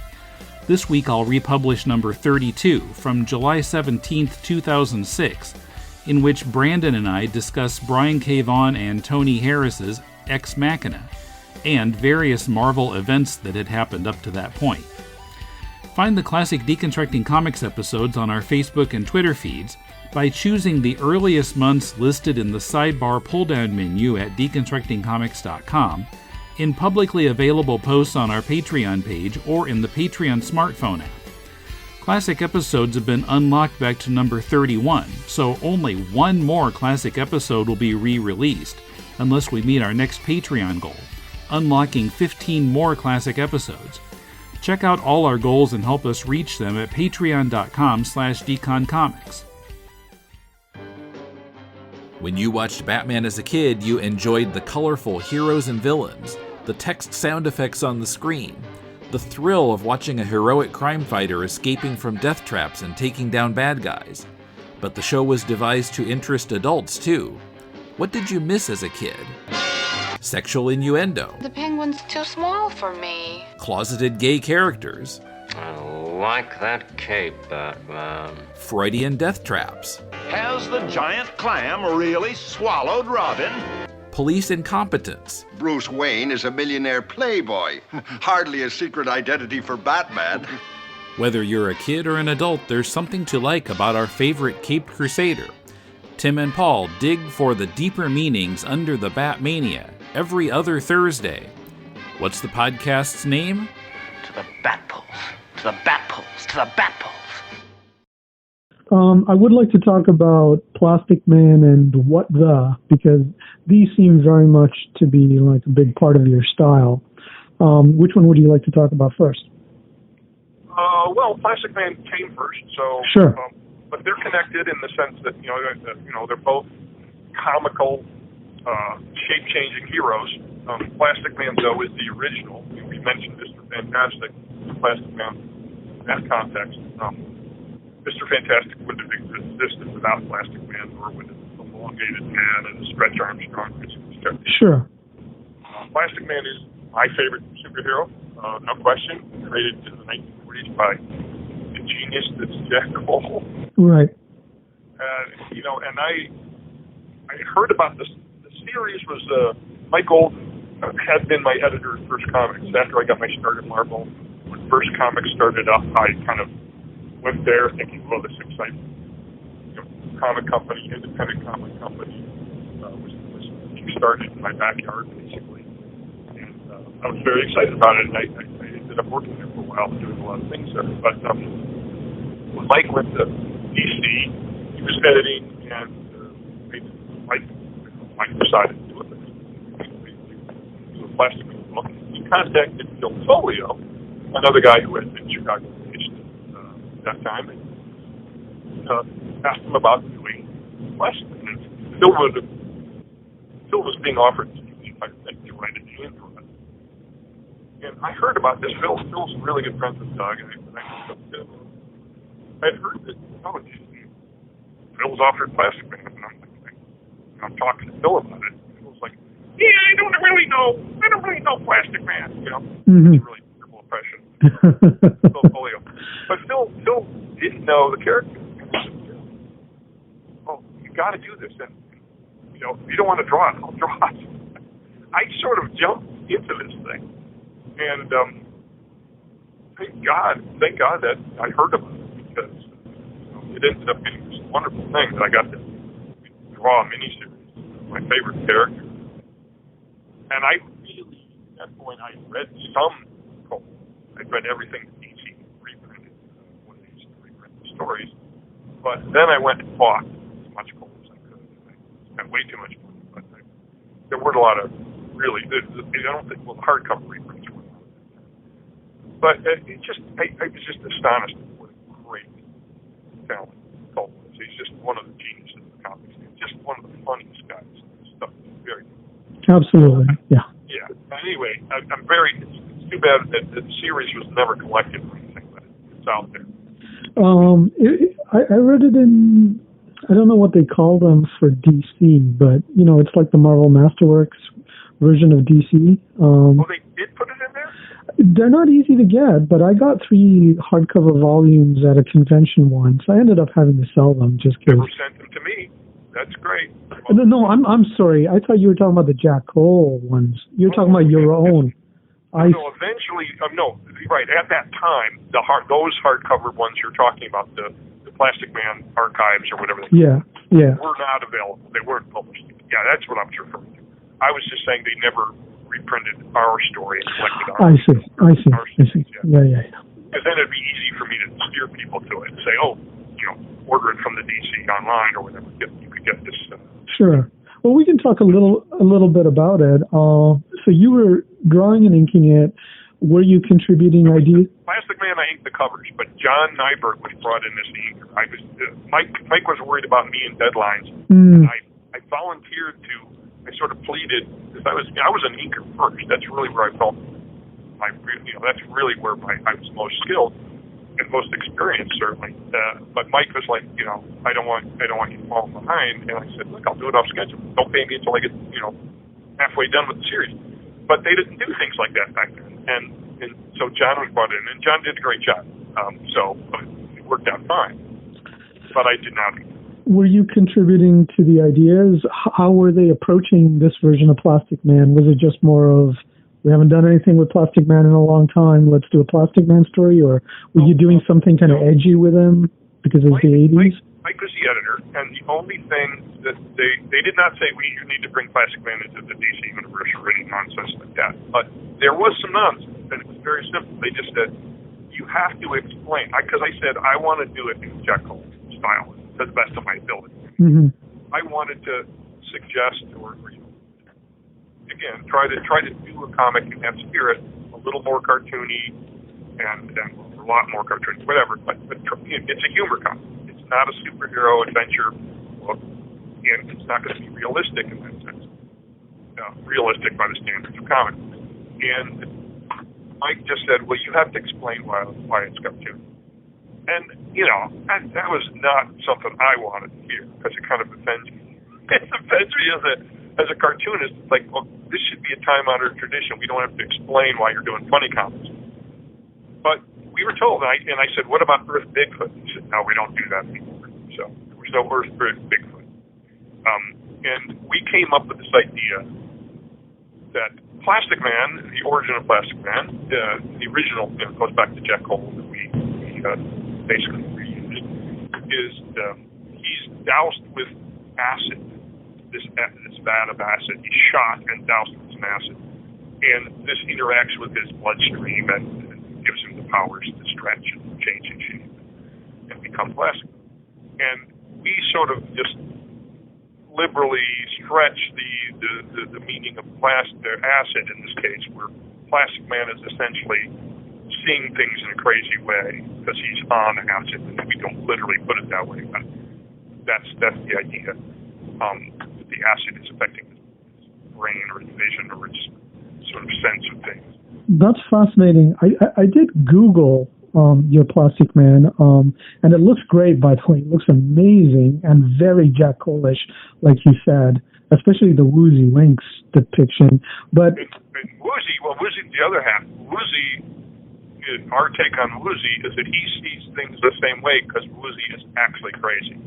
This week I'll republish number 32 from July 17th, 2006, in which Brandon and I discuss Brian K. Vaughan and Tony Harris's Ex Machina, and various Marvel events that had happened up to that point. Find the classic Deconstructing Comics episodes on our Facebook and Twitter feeds by choosing the earliest months listed in the sidebar pull-down menu at deconstructingcomics.com, in publicly available posts on our Patreon page, or in the Patreon smartphone app. Classic episodes have been unlocked back to number 31, so only one more classic episode will be re-released, unless we meet our next Patreon goal, unlocking 15 more classic episodes. Check out all our goals and help us reach them at patreon.com/deconcomics. When you watched Batman as a kid, you enjoyed the colorful heroes and villains, the text sound effects on the screen, the thrill of watching a heroic crime fighter escaping from death traps and taking down bad guys. But the show was devised to interest adults too. What did you miss as a kid? Sexual innuendo. The penguin's too small for me. Closeted gay characters. I like that cape, Batman. Freudian death traps. Has the giant clam really swallowed Robin? Police incompetence. Bruce Wayne is a millionaire playboy. Hardly a secret identity for Batman. Whether you're a kid or an adult, there's something to like about our favorite Caped Crusader. Tim and Paul dig for the deeper meanings under the Batmania every other Thursday. What's the podcast's name? To the Batpoles. To the Batpoles. To the Batpoles. I would like to talk about Plastic Man and What the, because these seem very much to be like a big part of your style. Which one would you like to talk about first? Well, Plastic Man came first, so sure. But they're connected in the sense that they're both comical, shape-changing heroes. Plastic Man, though, is the original. We mentioned Mr. Fantastic, Plastic Man, in that context. Mr. Fantastic wouldn't have existed without Plastic Man, or with an elongated man and a Stretch Armstrong. Sure. Plastic Man is my favorite superhero, no question. Created in the 1940s by the genius that's Jack Cole. Right. And I heard about this. The series was Mike Golden had been my editor at First Comics after I got my start at Marvel. When First Comics started up, I kind of went there thinking, well, this exciting comic company, independent comic company, was being started in my backyard, basically. And I was very excited about it, and I ended up working there for a while, doing a lot of things there. But when Mike went to DC, he was editing, and Mike decided to do a Plastic Man book. He contacted Phil Folio, another guy who had been Chicago-based at that time, and asked him about doing Plastic Man. Phil was being offered to write a name for it. And I heard about this. Phil's really good friends with Doug, and I'd heard that Phil was offered Plastic Man, and I'm talking to Phil about it. Phil's like, "Yeah, I don't really know Plastic Man." Mm-hmm. It's a really terrible impression. Phil Folio. But Phil didn't know the character. And he said, "Oh, you got to do this, and if you don't want to draw it, I'll draw it." I sort of jumped into this thing, and thank God that I heard about it, because it ended up being this wonderful thing that I got to draw a miniseries of my favorite character. And I really, at that point, I read some Cole. I read everything that DC reprinted when they used to reprint the stories. But then I went and bought as much Cole as I could. I spent way too much money, but there weren't a lot of really, I don't think, the hardcover reprints were. But I was just astonished at what a great talent Cole is. He's just one of the geniuses of the comics. He's just one of the funniest guys. His stuff is very good. Absolutely, yeah. Yeah. Anyway, I'm very. It's too bad that the series was never collected or anything, but it's out there. I read it in I don't know what they call them for DC, but it's like the Marvel Masterworks version of DC. They did put it in there? They're not easy to get, but I got 3 hardcover volumes at a convention once. I ended up having to sell them just because. Never sent them to me. That's great. No, I'm sorry. I thought you were talking about the Jack Cole ones. You're talking about your own. No, eventually, no, right. At that time, those hardcover ones you're talking about, the Plastic Man archives or whatever they call them, were not available. They weren't published. Yeah, that's what I'm referring to. I was just saying they never reprinted our story and collected our I see. Yeah. Because then it'd be easy for me to steer people to it and say, order it from the DC online or whatever. You could get this. Sure. Well, we can talk a little bit about it. So you were drawing and inking it. Were you contributing ideas? Plastic Man, I inked the covers, but John Nyberg was brought in as the inker. Mike was worried about me and deadlines. And I volunteered to. I sort of pleaded because I was an inker first. That's really where I felt that's really where I was most skilled and most experienced, certainly. But Mike was like, I don't want you to fall behind. And I said, look, I'll do it off schedule. Don't pay me until I get halfway done with the series. But they didn't do things like that back then. And so John was brought in, and John did a great job. So it worked out fine. But I did not. Were you contributing to the ideas? How were they approaching this version of Plastic Man? Was it just more of, we haven't done anything with Plastic Man in a long time, let's do a Plastic Man story? Or were you doing something kind of edgy with him because it's the 80s? Mike was the editor, and the only thing that they did not say, you need to bring Plastic Man into the DC universe or any nonsense like that. But there was some nonsense, and it was very simple. They just said, you have to explain. Because I said, I want to do it in Jack Cole style, to the best of my ability. Mm-hmm. I wanted to suggest, or again, try to do a comic in that spirit, a little more cartoony, and a lot more cartoony, whatever. But it's a humor comic. It's not a superhero adventure book, and it's not going to be realistic in that sense. Realistic by the standards of comic. And Mike just said, well, you have to explain why it's cartoony. And, that was not something I wanted to hear, because it kind of offends me. It offends me as a cartoonist. It's like, well, this should be a time-honored tradition. We don't have to explain why you're doing funny comics. But we were told, and I said, what about Earth Bigfoot? He said, no, we don't do that anymore. So there was no Earth Bigfoot. And we came up with this idea that Plastic Man, the origin of Plastic Man, the original, goes back to Jack Cole that we basically reused, is he's doused with acid, this vat of acid. He's shot and doused with some acid. And this interacts with his bloodstream and gives him the powers to stretch and change his shape and become plastic. And we sort of just liberally stretch the meaning of acid in this case, where Plastic Man is essentially seeing things in a crazy way because he's on acid, and we don't literally put it that way, but that's the idea. The acid is affecting his brain or his vision or his sort of sense of things. That's fascinating. I did Google your Plastic Man, and it looks great, by the way. It looks amazing and very Jack Cole-ish, like you said, especially the Woozy Links depiction. But Woozy, the other half, Woozy, our take on Woozy is that he sees things the same way because Woozy is actually crazy.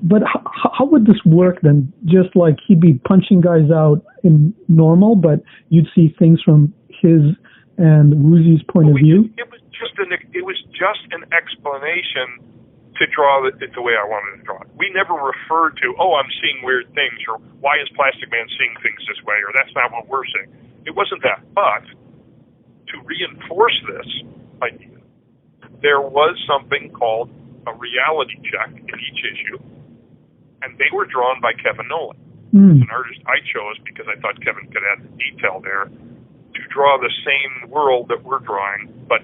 But how would this work then? Just like he'd be punching guys out in normal, but you'd see things from his and Woozy's point of view? It was just an explanation to draw it the way I wanted to draw it. We never referred to, I'm seeing weird things, or why is Plastic Man seeing things this way, or that's not what we're seeing. It wasn't that. But to reinforce this idea, there was something called a reality check in each issue, and they were drawn by Kevin Nolan. As an artist I chose because I thought Kevin could add the detail there to draw the same world that we're drawing, but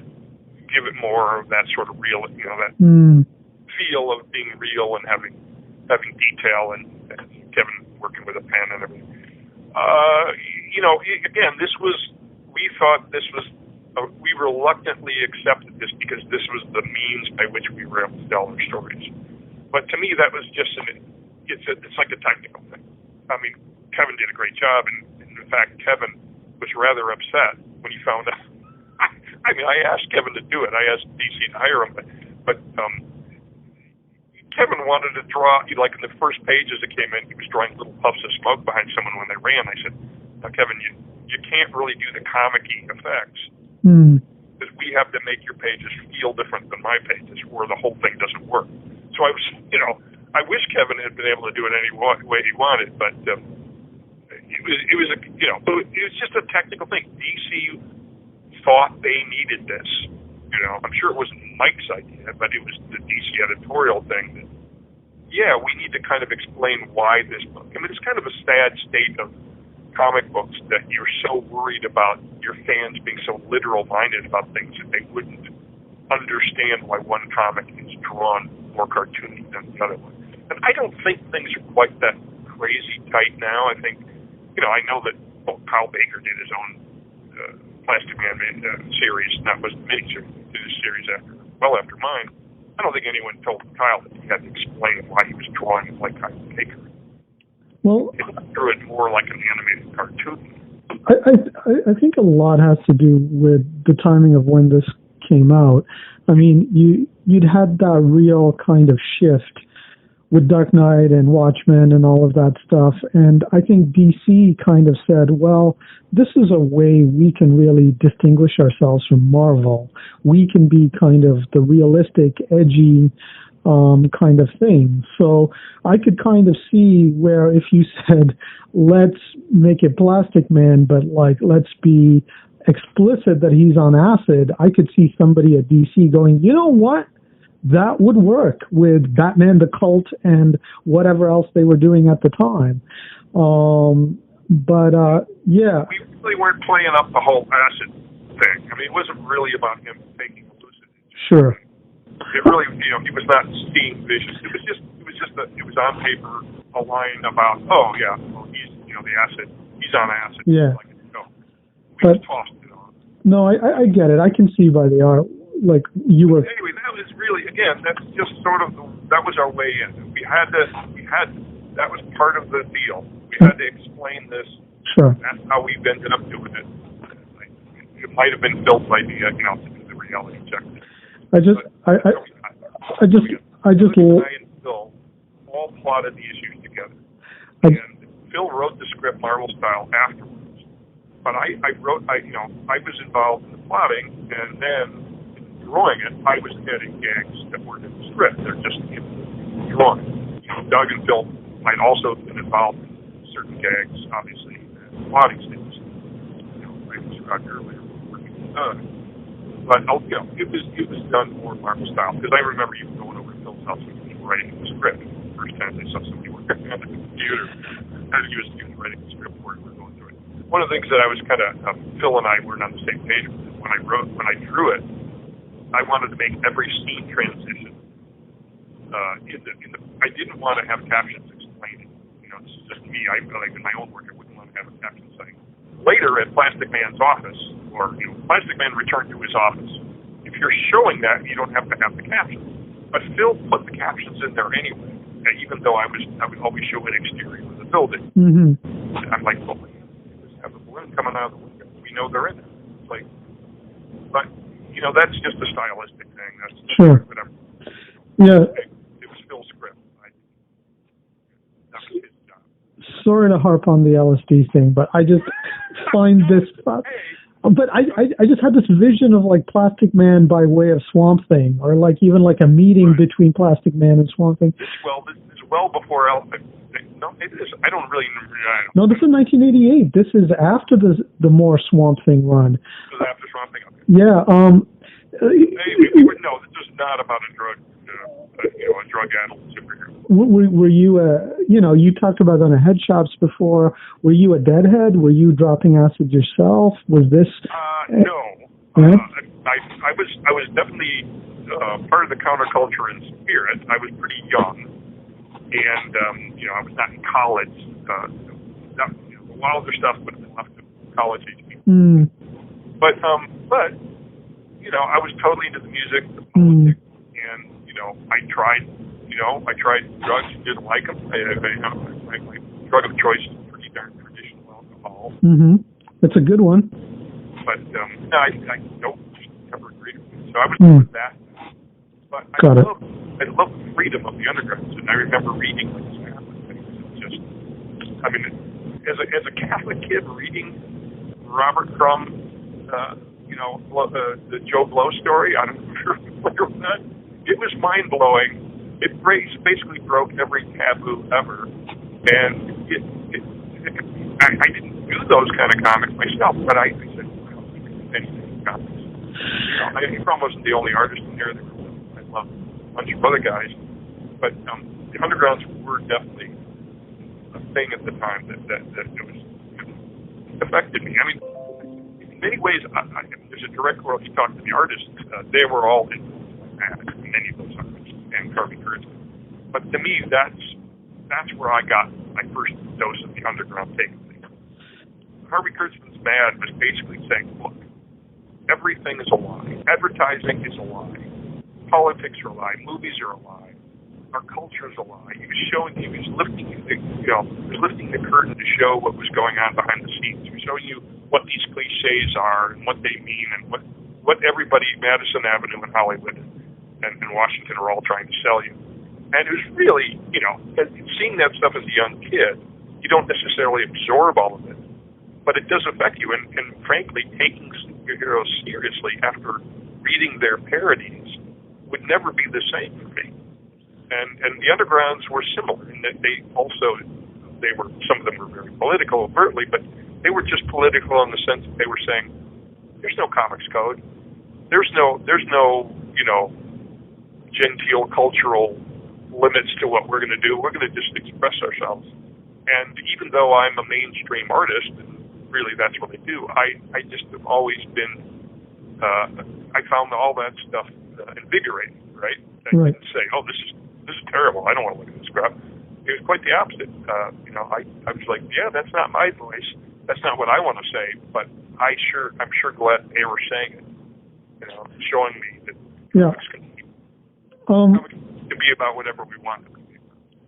give it more of that sort of real, that feel of being real and having detail, and Kevin working with a pen and everything. Again, we thought this was, we reluctantly accepted this because this was the means by which we were able to tell our stories. But to me, that was just it's like a technical thing. I mean, Kevin did a great job, and in fact, Kevin was rather upset when he found out. I mean, I asked Kevin to do it. I asked DC to hire him, but Kevin wanted to draw, like in the first pages that came in, he was drawing little puffs of smoke behind someone when they ran. I said, now, Kevin, you can't really do the comic-y effects because we have to make your pages feel different than my pages, or the whole thing doesn't work. So I was, I wish Kevin had been able to do it any way he wanted, but it was just a technical thing. DC thought they needed this. I'm sure it wasn't Mike's idea, but it was the DC editorial thing that, we need to kind of explain why this book. I mean, it's kind of a sad state of comic books that you're so worried about your fans being so literal-minded about things that they wouldn't understand why one comic is drawn more cartoony than the other one. And I don't think things are quite that crazy tight now. I think, I know that Kyle Baker did his own Plastic Man series, and that was the miniseries. He did his series after mine. I don't think anyone told Kyle that he had to explain why he was drawing it like Kyle Baker. Well, he drew it more like an animated cartoon. I think a lot has to do with the timing of when this came out. I mean, you'd had that real kind of shift with Dark Knight and Watchmen and all of that stuff. And I think DC kind of said, well, this is a way we can really distinguish ourselves from Marvel. We can be kind of the realistic, edgy kind of thing. So I could kind of see where if you said, let's make it Plastic Man, but let's be explicit that he's on acid, I could see somebody at DC going, you know what? That would work with Batman the Cult and whatever else they were doing at the time. Yeah. We really weren't playing up the whole acid thing. I mean, it wasn't really about him taking hallucinogens. Sure. It really, he was not seeing visions. It was on paper a line about, he's, the acid, he's on acid. Yeah. We just tossed it on. No, I get it. I can see by the art. Like you were. Anyway, that was really, again, that's just sort of, that was our way in. That was part of the deal. We had to explain this. Sure. That's how we ended up doing it. It might have been built by the, the reality check. I just. I and Phil all plotted the issues together. And Phil wrote the script Marvel style afterwards. But I was involved in the plotting, and then drawing it, I was adding gags that weren't in the script. They're just drawing. Doug and Phil might also have been involved in certain gags, obviously, and plotting things. I described earlier working with Doug. But it was done more Marvel style, because I remember you going over to Phil's house when he was writing the script. The first time they saw somebody working on the computer, as he was writing the script where we were going through it. One of the things that I was kind of Phil and I weren't on the same page with is when I drew it. I wanted to make every scene transition. I didn't want to have captions explaining. This is just me. I like in my own work, I wouldn't want to have a caption saying. Later at Plastic Man's office, or Plastic Man returned to his office. If you're showing that, you don't have to have the captions. But Phil put the captions in there anyway. Even though I would always show an exterior of the building. Mm-hmm. I'm like, well, just have the balloon coming out of the window. We know they're in there. It's like, but. That's just a stylistic thing. That's sure. Whatever. Yeah. It was Phil's script. That was his job. Sorry to harp on the LSD thing, but I just find this. But I just had this vision of like Plastic Man by way of Swamp Thing, or like even like a meeting between Plastic Man and Swamp Thing. This is well before No, it is. I don't really. No, this is 1988. This is after the more Swamp Thing run. This is after Swamp Thing. Okay. Yeah. No, this is not about a drug-addled superhero. Were you, you talked about on a head shops before. Were you a deadhead? Were you dropping acid yourself? Was this? No. Yeah? I was definitely part of the counterculture in spirit. I was pretty young, and I was not in college. A lot of other stuff would have been left to college age people. Mm. But I was totally into the music, the politics, and I tried, I tried drugs and didn't like them. My drug of choice is pretty darn traditional alcohol. Mm-hmm. That's a good one. But no, I don't ever agree with it. So I was with that. But I love the freedom of the undergrounds, and I remember reading like Catholic things. It's just, I mean, as a Catholic kid reading Robert Crumb, the Joe Blow story. I don't know if you're familiar with that. It was mind blowing. It basically broke every taboo ever, and I didn't do those kind of comics myself, but I said, well, anything comics. Crumb wasn't the only artist in there. I love a bunch of other guys, but the undergrounds were definitely a thing at the time that it was affected me. I mean, in many ways, there's a direct quote. You talk to the artists; they were all influenced by that, many of those artists, and Harvey Kurtzman. But to me, that's where I got my first dose of the underground take. Harvey Kurtzman's Mad was basically saying, look, everything is a lie. Advertising is a lie. Politics are a lie. Movies are a lie. Our culture is a lie. He was lifting the curtain to show what was going on behind the scenes. He was showing you what these cliches are and what they mean and what everybody, Madison Avenue and Hollywood and Washington are all trying to sell you. And it was really, seeing that stuff as a young kid, you don't necessarily absorb all of it, but it does affect you. And frankly, taking superheroes seriously after reading their parodies would never be the same for me. And the Undergrounds were similar in that some of them were very political overtly, but they were just political in the sense that they were saying, there's no comics code. There's no genteel cultural limits to what we're going to do. We're going to just express ourselves. And even though I'm a mainstream artist, and really that's what I do, I just have always been, I found all that stuff invigorating, right? I didn't say, oh, this is terrible. I don't want to look at this crap. It was quite the opposite. I was like, yeah, that's not my voice. That's not what I want to say, but I'm sure glad they were saying it, showing me that comics can be about whatever we want it to be.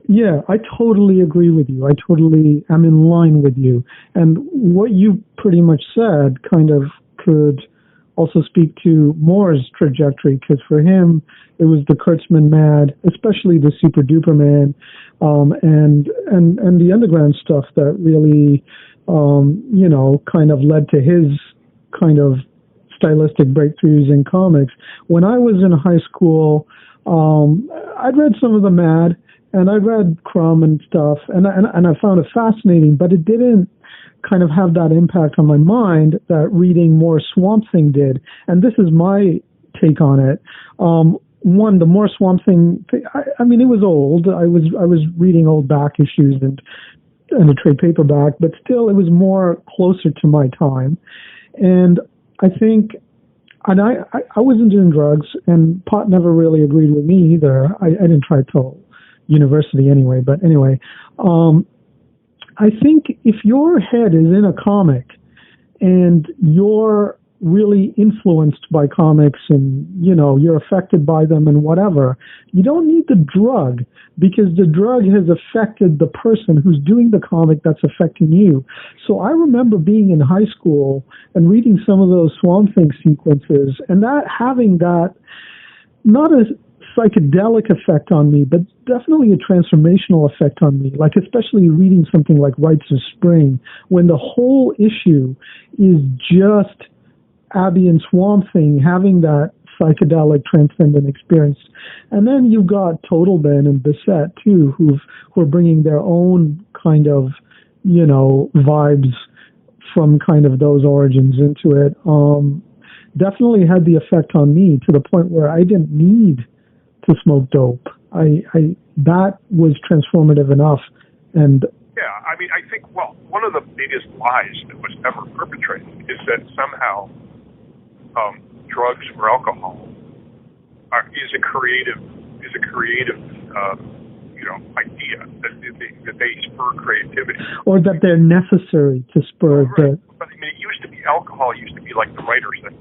Yeah, I totally agree with you. I totally am in line with you. And what you pretty much said kind of could also speak to Moore's trajectory, because for him, it was the Kurtzman Mad, especially the Super Duper Man, and the underground stuff that really, kind of led to his kind of stylistic breakthroughs in comics. When I was in high school, I'd read some of the Mad, and I read Crumb and stuff, and I found it fascinating, but it didn't kind of have that impact on my mind that reading more Swamp Thing did. And this is my take on it. One, the more Swamp Thing, I mean, it was old. I was reading old back issues and a trade paperback, but still, it was more closer to my time. And I think, and I wasn't doing drugs, and pot never really agreed with me either. I didn't try till university anyway, but anyway, I think if your head is in a comic and you're really influenced by comics and, you're affected by them and whatever, you don't need the drug, because the drug has affected the person who's doing the comic that's affecting you. So I remember being in high school and reading some of those Swamp Thing sequences and that having that, not a psychedelic effect on me, but definitely a transformational effect on me, like especially reading something like Rites of Spring, when the whole issue is just Abby and Swamp Thing having that psychedelic transcendent experience. And then you've got Total Ben and Bissett too, who are bringing their own kind of, vibes from kind of those origins into it. Definitely had the effect on me to the point where I didn't need to smoke dope. That was transformative enough. And yeah, I mean, I think, one of the biggest lies that was ever perpetrated is that somehow drugs or alcohol is a creative idea that they spur creativity, or that they're necessary to spur the. But I mean, alcohol used to be like the writers that,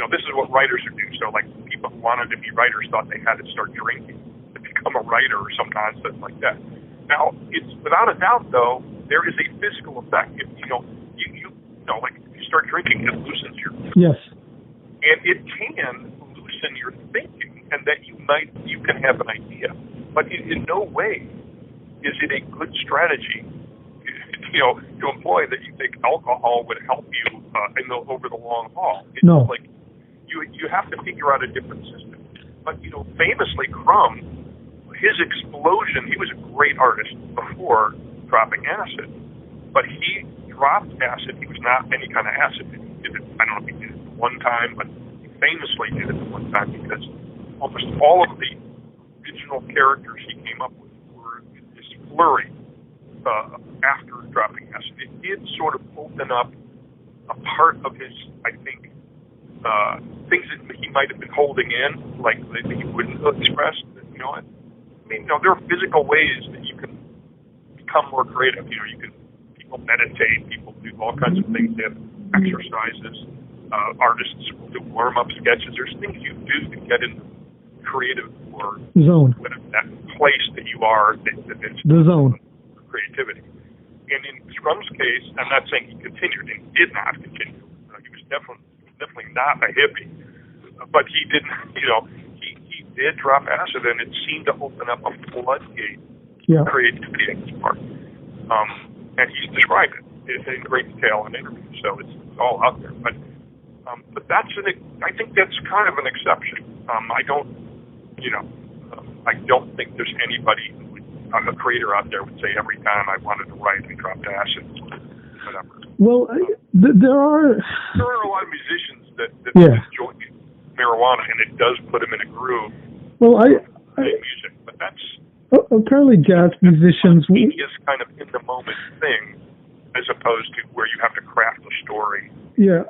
this is what writers would do. So like people who wanted to be writers thought they had to start drinking to become become a writer or some nonsense like that. Now, it's without a doubt, though, there is a physical effect. If, you know, like if you start drinking, it loosens your Yes. and it can loosen your thinking, and that you can have an idea. But in no way is it a good strategy, to employ that you think alcohol would help you over the long haul. It's like you have to figure out a different system. But famously, Crumb, his explosion. He was a great artist before dropping acid, but he dropped acid. He was not any kind of acid. He did it. I don't know if he did it one time, but he famously did it one time because almost all of the original characters he came up with were this flurry after dropping acid. It did sort of open up a part of his, I think, things that he might have been holding in, like that he wouldn't express. There are physical ways that you can become more creative. People meditate, people do all kinds of things. They have exercises. Artists will do warm-up sketches. There's things you do to get in creative or zone, that place that you are. That's the zone. Creativity. And in Crumb's case, I'm not saying he continued, and he did not continue. He was definitely not a hippie, but he didn't. He did drop acid, and it seemed to open up a floodgate of creativity in his part. And he's described it in great detail in interviews, so it's all out there. But I think that's kind of an exception. I don't think there's anybody, a creator out there would say every time I wanted to write I dropped acid, whatever. Well, there are a lot of musicians that enjoy marijuana, and it does put them in a groove. Well, music, but that's apparently jazz musicians. It's kind of in the moment thing, as opposed to where you have to craft a story. Yeah.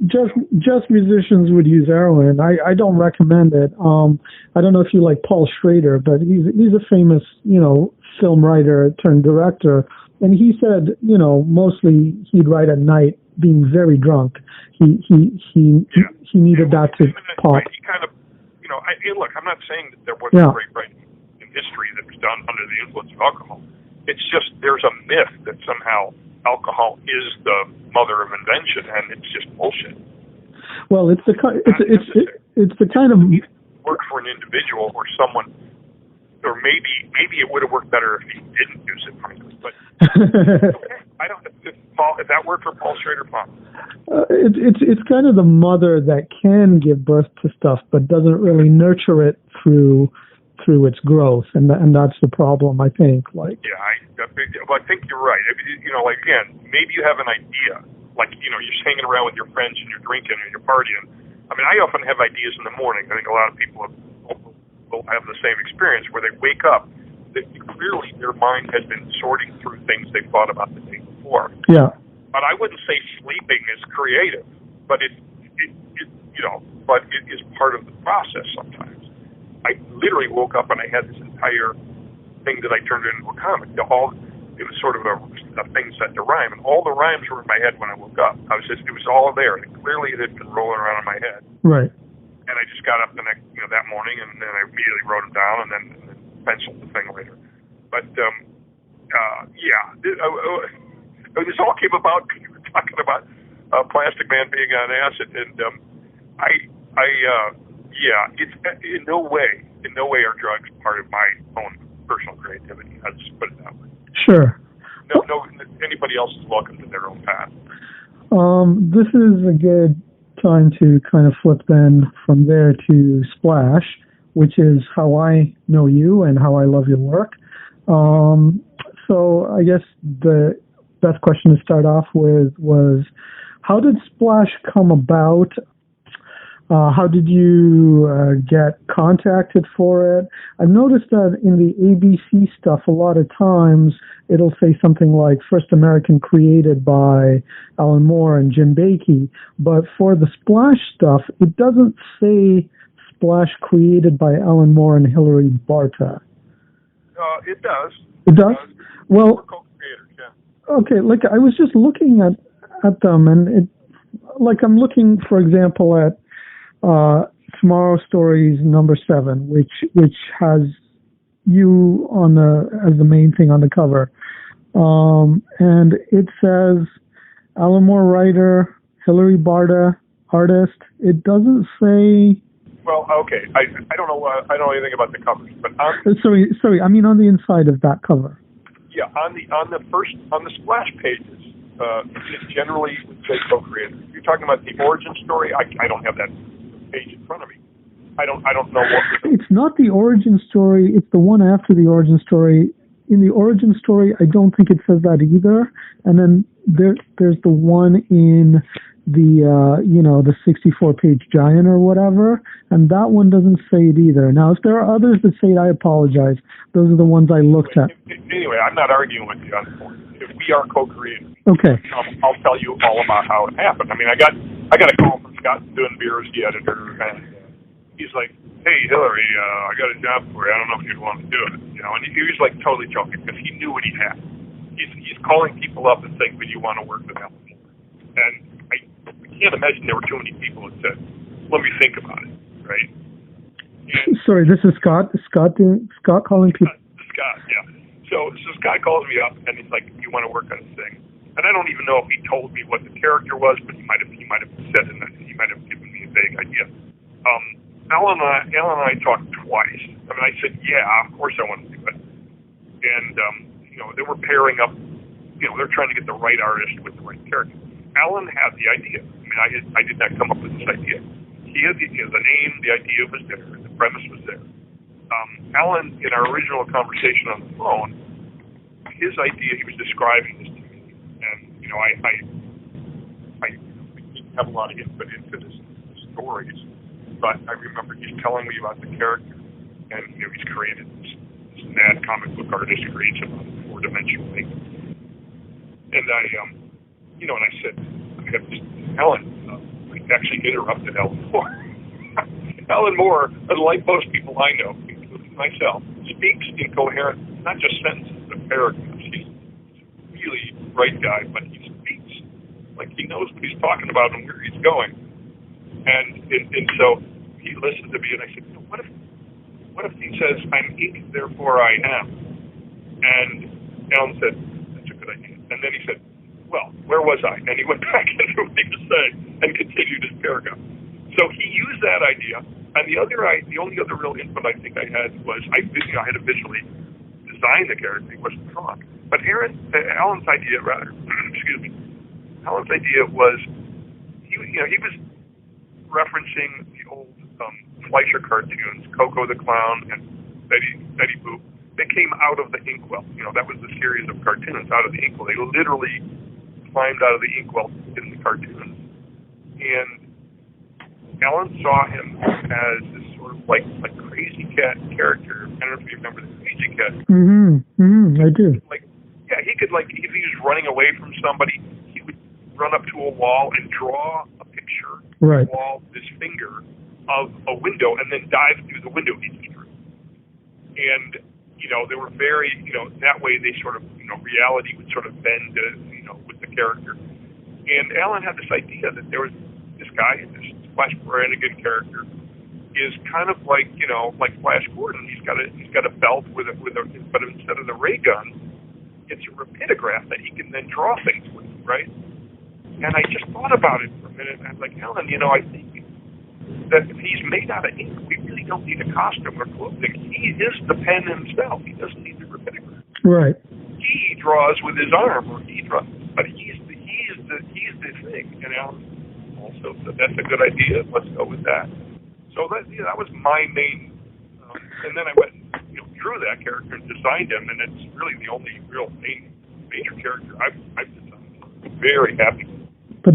Just musicians would use heroin. I don't recommend it. I don't know if you like Paul Schrader, but he's a famous, film writer turned director. And he said, mostly he'd write at night being very drunk. He needed that to pop. Right. He kind of, look, I'm not saying that there wasn't great writing in history that was done under the influence of alcohol. It's just there's a myth that somehow alcohol is the mother of invention, and it's just bullshit. Well, it's the kind of work for an individual or someone, or maybe it would have worked better if he didn't use it, frankly. But okay, I don't. If that worked for Paul Schrader, fine. It's kind of the mother that can give birth to stuff, but doesn't really nurture it through its growth, and that's the problem, I think. I think you're right. Again, maybe you have an idea, you're hanging around with your friends and you're drinking and you're partying. I mean, I often have ideas in the morning. I think a lot of people will have the same experience where they wake up, that clearly their mind has been sorting through things they've thought about the day before. Yeah. But I wouldn't say sleeping is creative, but it is part of the process sometimes. I literally woke up and I had this entire thing that I turned into a comic. It was sort of a thing set to rhyme, and all the rhymes were in my head when I woke up. It was all there, and clearly it had been rolling around in my head. Right. And I just got up that morning, and then I immediately wrote them down, and then penciled the thing later. But this all came about because we were talking about Plastic Man being on acid, and it's in no way are drugs part of my own personal creativity. I'll just put it that way. Sure. No, anybody else is welcome to their own path. This is a good time to kind of flip then from there to Splash, which is how I know you and how I love your work. So I guess the best question to start off with was, how did Splash come about? How did you get contacted for it? I've noticed that in the ABC stuff, a lot of times it'll say something like First American created by Alan Moore and Jim Bakey. But for the Splash stuff, it doesn't say Splash created by Alan Moore and Hilary Barta. It does. It does? Well, co-creators, yeah. Okay, I was just looking at them, and I'm looking, for example, at Tomorrow Stories number 7, which has you as the main thing on the cover, and it says Alan Moore writer, Hilary Barta artist. It doesn't say. Well, okay. I don't know. I don't know anything about the covers, but sorry. I mean on the inside of that cover. Yeah, on the splash pages, it generally would say co-creator. You're talking about the origin story. I don't have that page in front of me. I don't know what. It's not the origin story. It's the one after the origin story. In the origin story, I don't think it says that either. And then there's the one in the 64-page giant or whatever, and that one doesn't say it either. Now, if there are others that say it, I apologize. Those are the ones I looked at. Anyway, I'm not arguing with you on the point. If we are co-creators, okay, I'll tell you all about how it happened. I mean, I got a call from Scott Dunbeer, the editor, and he's like, "Hey, Hilary, I got a job for you. I don't know if you'd want to do it." And he was like totally joking because he knew what he had. He's calling people up and saying, "Would you want to work with Alan Moore?" And I can't imagine there were too many people that said, "Let me think about it." Right? And sorry, this is Scott. Scott calling people. Scott, yeah. So Scott calls me up and he's like, "You want to work on this thing?" And I don't even know if he told me what the character was, but he might have said it. He might have given me a vague idea. Alan and I talked twice. I mean, I said, "Yeah, of course I want to do it." And they were pairing up. They're trying to get the right artist with the right character. Alan had the idea. I mean, I did not come up with this idea. He had the name, the idea was there, the premise was there. Alan, in our original conversation on the phone, his idea, he was describing this to me, and I didn't have a lot of input into this stories, but I remember he's telling me about the character, and he's created this mad comic book artist creates him on a four-dimensional thing, and I said, I got this, Alan, I actually interrupted Alan Moore. Alan Moore, unlike most people I know, including myself, speaks incoherent, not just sentences, but paragraphs. He's a really bright guy, but he speaks like he knows what he's talking about and where he's going. And so he listened to me, and I said, what if he says, "I'm ink, therefore I am"? And Alan said, "That's a good idea." And then he said, "Well, where was I?" And he went back into what he was saying and continued his paragraph. So he used that idea, and the only other real input I think I had was I had to visually design the character. He wasn't drawn. But Alan's idea, Alan's idea was he was referencing the old Fleischer cartoons, Coco the Clown and Betty Boop. They came out of the inkwell. That was the series of cartoons out of the inkwell. They literally climbed out of the inkwell in the cartoons. And Alan saw him as this sort of like crazy cat character. I don't know if you remember the crazy cat. I do. He could if he was running away from somebody, he would run up to a wall and draw a picture on the wall with his finger of a window and then dive through the window he drew. And they were very, that way they sort of, reality would sort of bend, with the character. And Alan had this idea that there was this guy, this Flash Branigan character, is kind of like Flash Gordon. He's got a belt with a but instead of the ray gun, it's a rapidograph that he can then draw things with, right? And I just thought about it for a minute, and I was like, Alan, I think that if he's made out of ink, we really don't need a costume or clothing. He is the pen himself. He doesn't need the rapidograph. Right. He draws with his arm, or but he's the thing. And Alan also said, "That's a good idea. Let's go with that." So that was my main. And then I went, drew that character and designed him, and it's really the only real major character I've designed. I'm very happy. But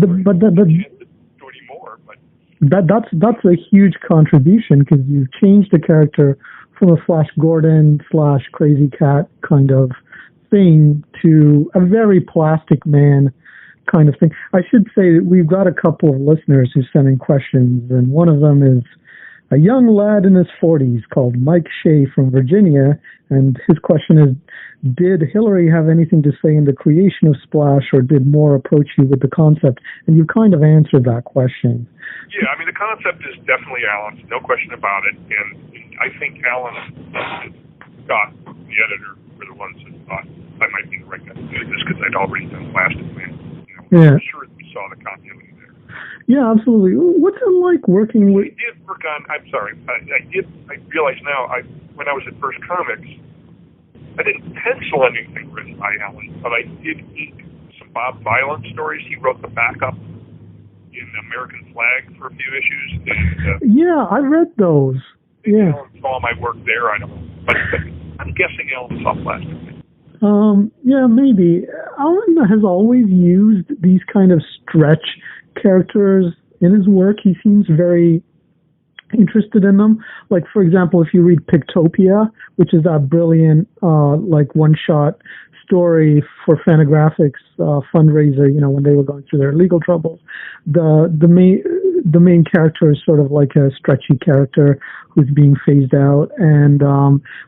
that's a huge contribution because you've changed the character from a Flash Gordon / crazy cat kind of thing to a very plastic man kind of thing. I should say that we've got a couple of listeners who sent in questions, and one of them is a young lad in his 40s called Mike Shea from Virginia, and his question is, did Hilary have anything to say in the creation of Splash, or did Moore approach you with the concept? And you kind of answered that question. Yeah, I mean, the concept is definitely Alan's, no question about it. And I think Alan Scott, the editor, were the ones that thought I might be the right guy to do this because I'd already done Plastic Man. I'm sure we saw the continuity there. Yeah, absolutely. What's it like working with? I did work on. I'm sorry. I realize now. When I was at First Comics, I didn't pencil anything written by Alan, but I did ink some Bob Violent stories. He wrote the backup in American Flag for a few issues. And, yeah, I read those. Yeah. Alan saw my work there. I don't know, but I'm guessing Alan saw Plastic Man. Yeah, maybe. Alan has always used these kind of stretch characters in his work. He seems very interested in them. Like, for example, if you read Pictopia, which is that brilliant, one-shot story for Fantagraphics fundraiser, when they were going through their legal troubles, the main character is sort of like a stretchy character who's being phased out. And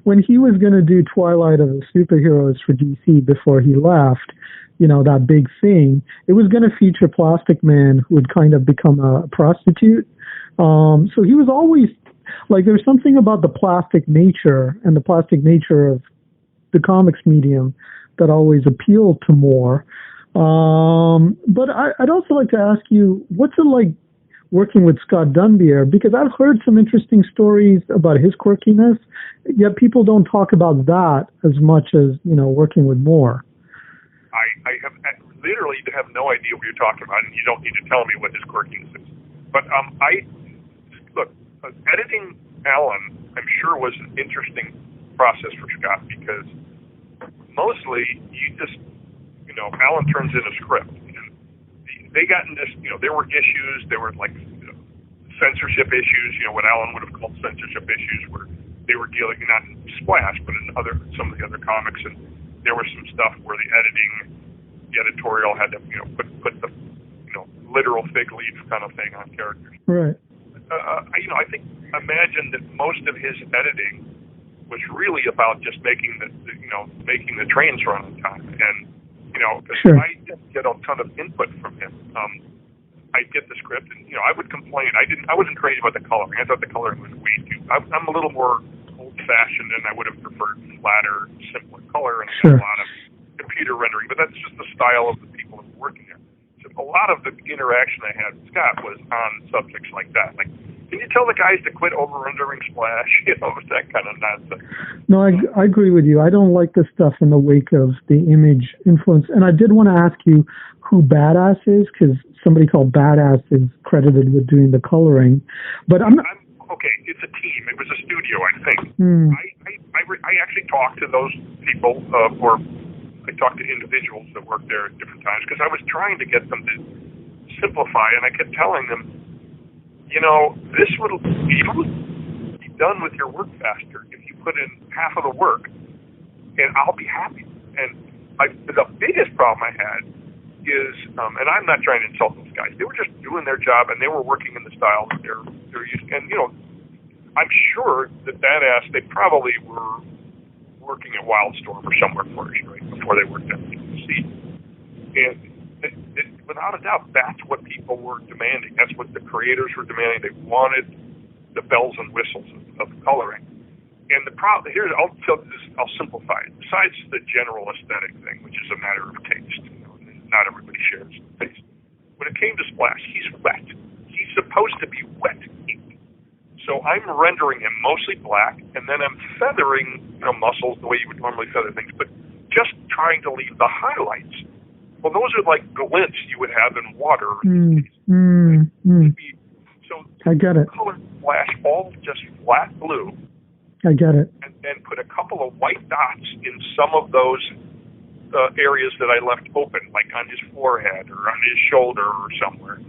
when he was going to do Twilight of the Superheroes for DC before he left, that big thing, it was going to feature Plastic Man, who would kind of become a prostitute. So he was always, there's something about the plastic nature and the plastic nature of the comics medium that always appealed to more. But I'd also like to ask you, what's it like working with Scott Dunbier? Because I've heard some interesting stories about his quirkiness, yet people don't talk about that as much as, working with Moore. I literally have no idea what you're talking about, and you don't need to tell me what his quirkiness is. But editing Alan, I'm sure, was an interesting process for Scott, because mostly Alan turns in a script, and they got in this, there were issues, there were censorship issues, what Alan would have called censorship issues, where they were dealing, not in Splash, but in some of the other comics, and there was some stuff where the editorial had to, put the, literal fig leaf kind of thing on characters. Right. I imagine that most of his editing was really about just making the trains run on time. And, sure. I didn't get a ton of input from him. I'd get the script and, I would complain. I wasn't crazy about the coloring. I thought the coloring was way too, I'm a little more old-fashioned, and I would have preferred flatter, simpler color and sure. a lot of computer rendering, but that's just the style of the people that were working there. So a lot of the interaction I had with Scott was on subjects like that. Like, can you tell the guys to quit over-rendering Splash? That kind of nonsense. No, I agree with you. I don't like this stuff in the wake of the Image influence. And I did want to ask you who Badass is, because somebody called Badass is credited with doing the coloring. But I'm okay, it's a team. It was a studio, I think. I actually talked to those people, or I talked to individuals that worked there at different times, because I was trying to get them to simplify, and I kept telling them, this would be done with your work faster if you put in half of the work, and I'll be happy. And the biggest problem I had is, and I'm not trying to insult those guys, they were just doing their job, and they were working in the style that they're used to. And, I'm sure that Badass, they probably were working at Wildstorm or somewhere first, right, before they worked at DC. And without a doubt, that's what people were demanding. That's what the creators were demanding. They wanted the bells and whistles of coloring. And the problem here, I'll simplify it. Besides the general aesthetic thing, which is a matter of taste, not everybody shares taste. When it came to Splash, he's wet. He's supposed to be wet ink. So I'm rendering him mostly black, and then I'm feathering, muscles the way you would normally feather things, but just trying to leave the highlights. Well, those are like glints you would have in water. So I get it. Color Splash all just flat blue. I get it. And then put a couple of white dots in some of those areas that I left open, like on his forehead or on his shoulder or somewhere.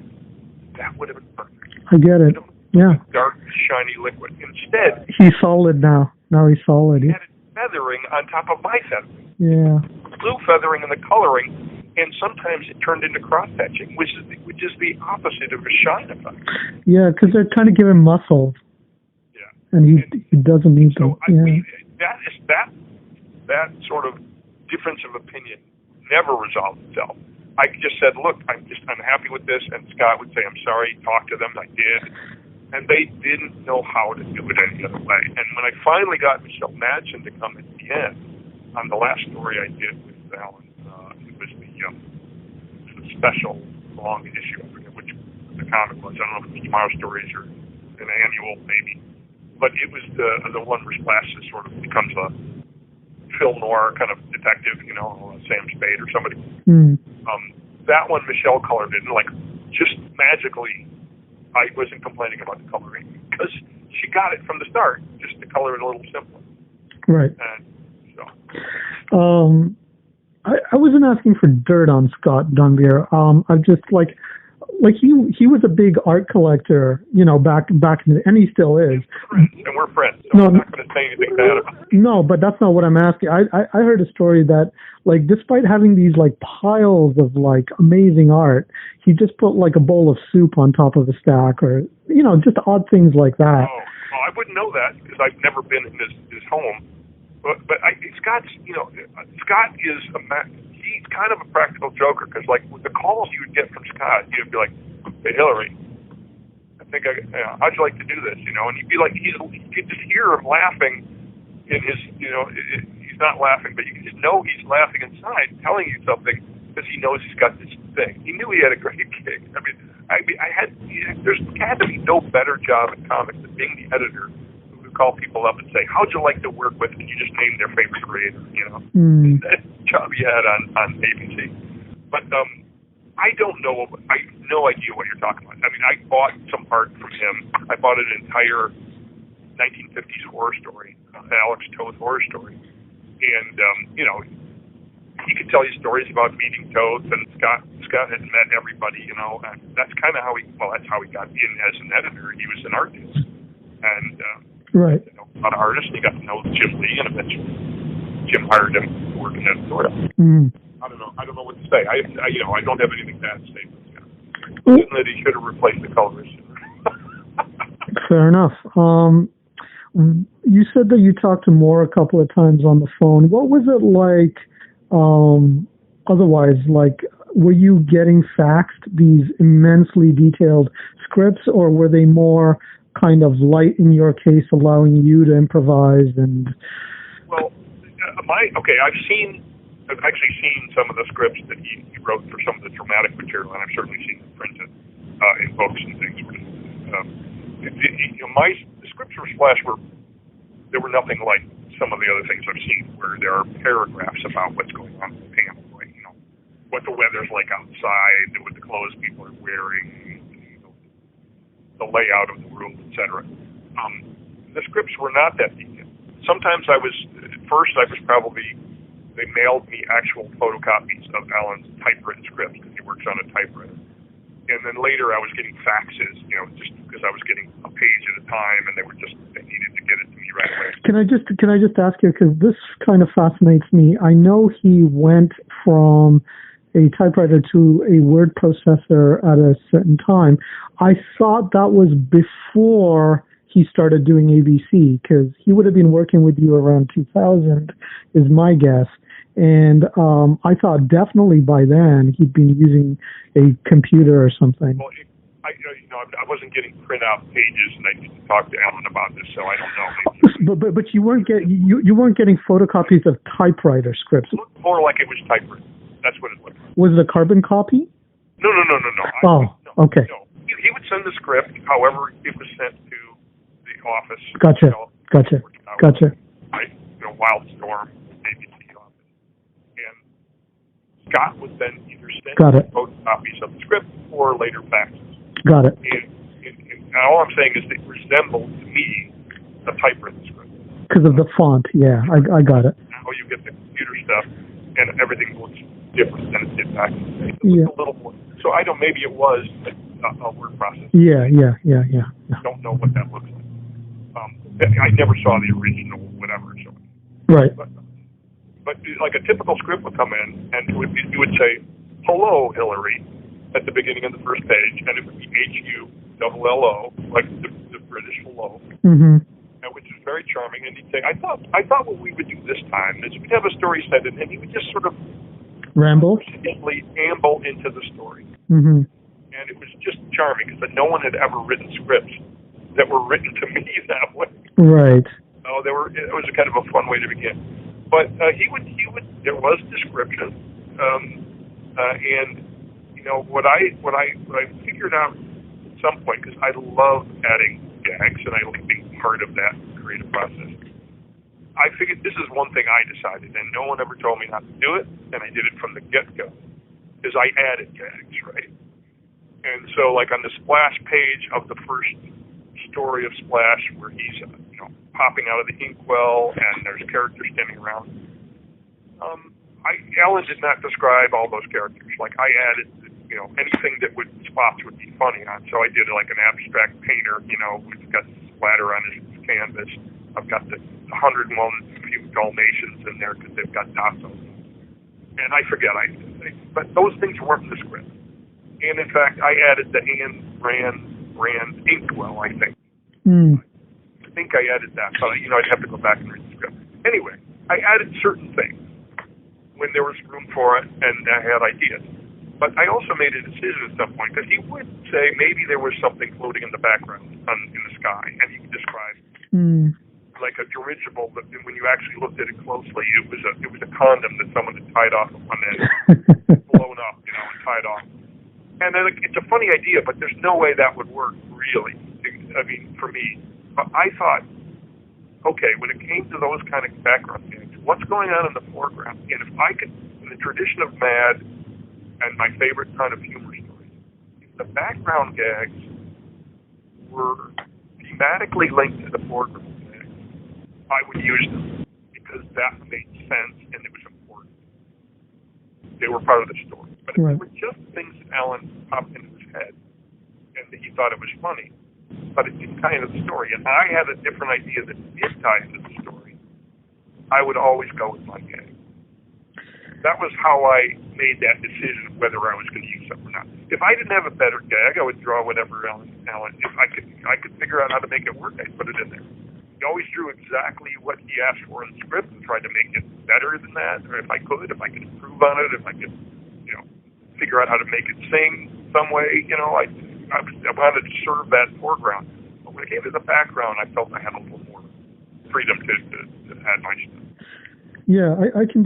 That would have been perfect. I get it. Yeah. Dark, shiny liquid. Instead, he's solid now. Now he's solid. He added feathering on top of my feathering. Yeah. Blue feathering and the coloring, and sometimes it turned into cross-hatching, which is the opposite of a shine effect. Yeah, because they're trying to give him muscles. Yeah. And he doesn't need them. So, I mean, that sort of difference of opinion never resolved itself. I just said, look, I'm unhappy with this, and Scott would say, I'm sorry, talk to them. I did. And they didn't know how to do it any other way. And when I finally got Michelle Madsen to come at the end, on the last story I did with Alan, it was the special long issue, I forget which the comic was. I don't know if it was Tomorrow Stories or an annual, maybe. But it was the one where Splash sort of becomes a film noir kind of detective, Sam Spade or somebody. That one Michelle colored it, and just magically, I wasn't complaining about the coloring because she got it from the start, just to color it a little simpler. Right. And so. I wasn't asking for dirt on Scott Dunbier. I'm just he was a big art collector, back in the, and he still is. And we're friends. So I'm not going to say anything bad about it. No, but that's not what I'm asking. I heard a story that despite having these piles of amazing art, he just put a bowl of soup on top of a stack, or just odd things like that. Oh, I wouldn't know that because I've never been in his home. But Scott's, Scott is he's kind of a practical joker because with the calls you would get from Scott, you'd be like, "Hey Hilary, I think how'd you like to do this?" And you'd be like, you could just hear him laughing in his, he's not laughing, but you can just know he's laughing inside, telling you something because he knows he's got this thing. He knew he had a great gig. There's had to be no better job in comics than being the editor. Call people up and say, "How'd you like to work with?" And you just name their favorite creator. That job you had on ABC. But I don't know. I have no idea what you're talking about. I bought some art from him. I bought an entire 1950s horror story, Alex Toth horror story, and he could tell you stories about meeting Toth, and Scott had met everybody. And that's kind of how he got in as an editor. He was an artist, and right. An artist. He got to know Jim Lee, and eventually Jim hired him to work in that store. I don't know what to say. I don't have anything bad to say about Scott. That he should have replaced the colorist. Fair enough. You said that you talked to Moore a couple of times on the phone. What was it like? Otherwise, were you getting faxed these immensely detailed scripts, or were they more kind of light in your case, allowing you to improvise? And well, I've actually seen some of the scripts that he wrote for some of the dramatic material, and I've certainly seen them printed in books and things. The scripts for Splash they were nothing like some of the other things I've seen, where there are paragraphs about what's going on in the panel, what the weather's like outside, what the clothes people are wearing, the layout of the room, etc. The scripts were not that detailed. Sometimes they mailed me actual photocopies of Alan's typewritten scripts because he works on a typewriter. And then later I was getting faxes, just because I was getting a page at a time, and they needed to get it to me right away. Can I just ask you, because this kind of fascinates me. I know he went from a typewriter to a word processor at a certain time. I thought that was before he started doing ABC, because he would have been working with you around 2000, is my guess. And I thought definitely by then he'd been using a computer or something. Well, I wasn't getting print out pages, and I didn't talk to Alan about this, so I don't know. But you weren't getting photocopies of typewriter scripts. It looked more like it was typewritten. That's what it looked like. Was it a carbon copy? No. Okay. No. He would send the script, however it was sent to the office. Gotcha. Wildstorm, ABC office. And Scott would then either send photocopies of the script or later faxes. Got it. And all I'm saying is it resembled to me a typewritten script. Because of the font, yeah, I got it. Now you get the computer stuff, and everything looks different than it did back in the day. It looks a little more. So I don't. Maybe it was a word processor. Yeah. I don't know what that looks like. I never saw the original whatever. So. Right. But like a typical script would come in, and you would say, "Hello, Hilary," at the beginning of the first page, and it would be HULLO, like the British hello. Mm-hmm. Which is very charming. And he'd say, I thought what we would do this time is we'd have a story set, and he would just sort of simply amble into the story. Mm-hmm. And it was just charming because no one had ever written scripts that were written to me that way. Right. So it was a kind of a fun way to begin. But he would. There was description, and you know what I figured out at some point, because I love adding gags and I like being part of that creative process. I figured this is one thing I decided, and no one ever told me not to do it, and I did it from the get-go, is I added gags, right? And so, like on the Splash page of the first story of Splash, where he's popping out of the inkwell and there's characters standing around. Alan did not describe all those characters. Like I added, anything that spots would be funny on. So I did like an abstract painter, who's got splatter on his canvas. I've got the 101 few Dalmatians in there because they've got dots on them. And I forget, but those things weren't in the script. And in fact, I added the Anne Rand inkwell, I think. I think I added that, but I'd have to go back and read the script. Anyway, I added certain things when there was room for it, and I had ideas. But I also made a decision at some point, because he would say maybe there was something floating in the background in the sky, and he would describe like a dirigible, but when you actually looked at it closely, it was a condom that someone had tied off on it, blown up, and tied off. And then it's a funny idea, but there's no way that would work, really. I mean, for me. But I thought, okay, when it came to those kind of background gags, what's going on in the foreground? And if I could, in the tradition of Mad and my favorite kind of humor stories, if the background gags were thematically linked to the foreground gags, I would use them because that made sense and it was important. They were part of the story. But if they were just things that Alan popped into his head and that he thought it was funny, but it didn't tie into the story, and I had a different idea that did tie into the story, I would always go with my gag. That was how I made that decision of whether I was going to use something or not. If I didn't have a better gag, I would draw whatever Alan. If I could figure out how to make it work, I'd put it in there. He always drew exactly what he asked for in the script and tried to make it better than that, or if I could improve on it, if I could, figure out how to make it sing some way, I wanted to serve that foreground. But when it came to the background, I felt I had a little more freedom to add my stuff. Yeah, I could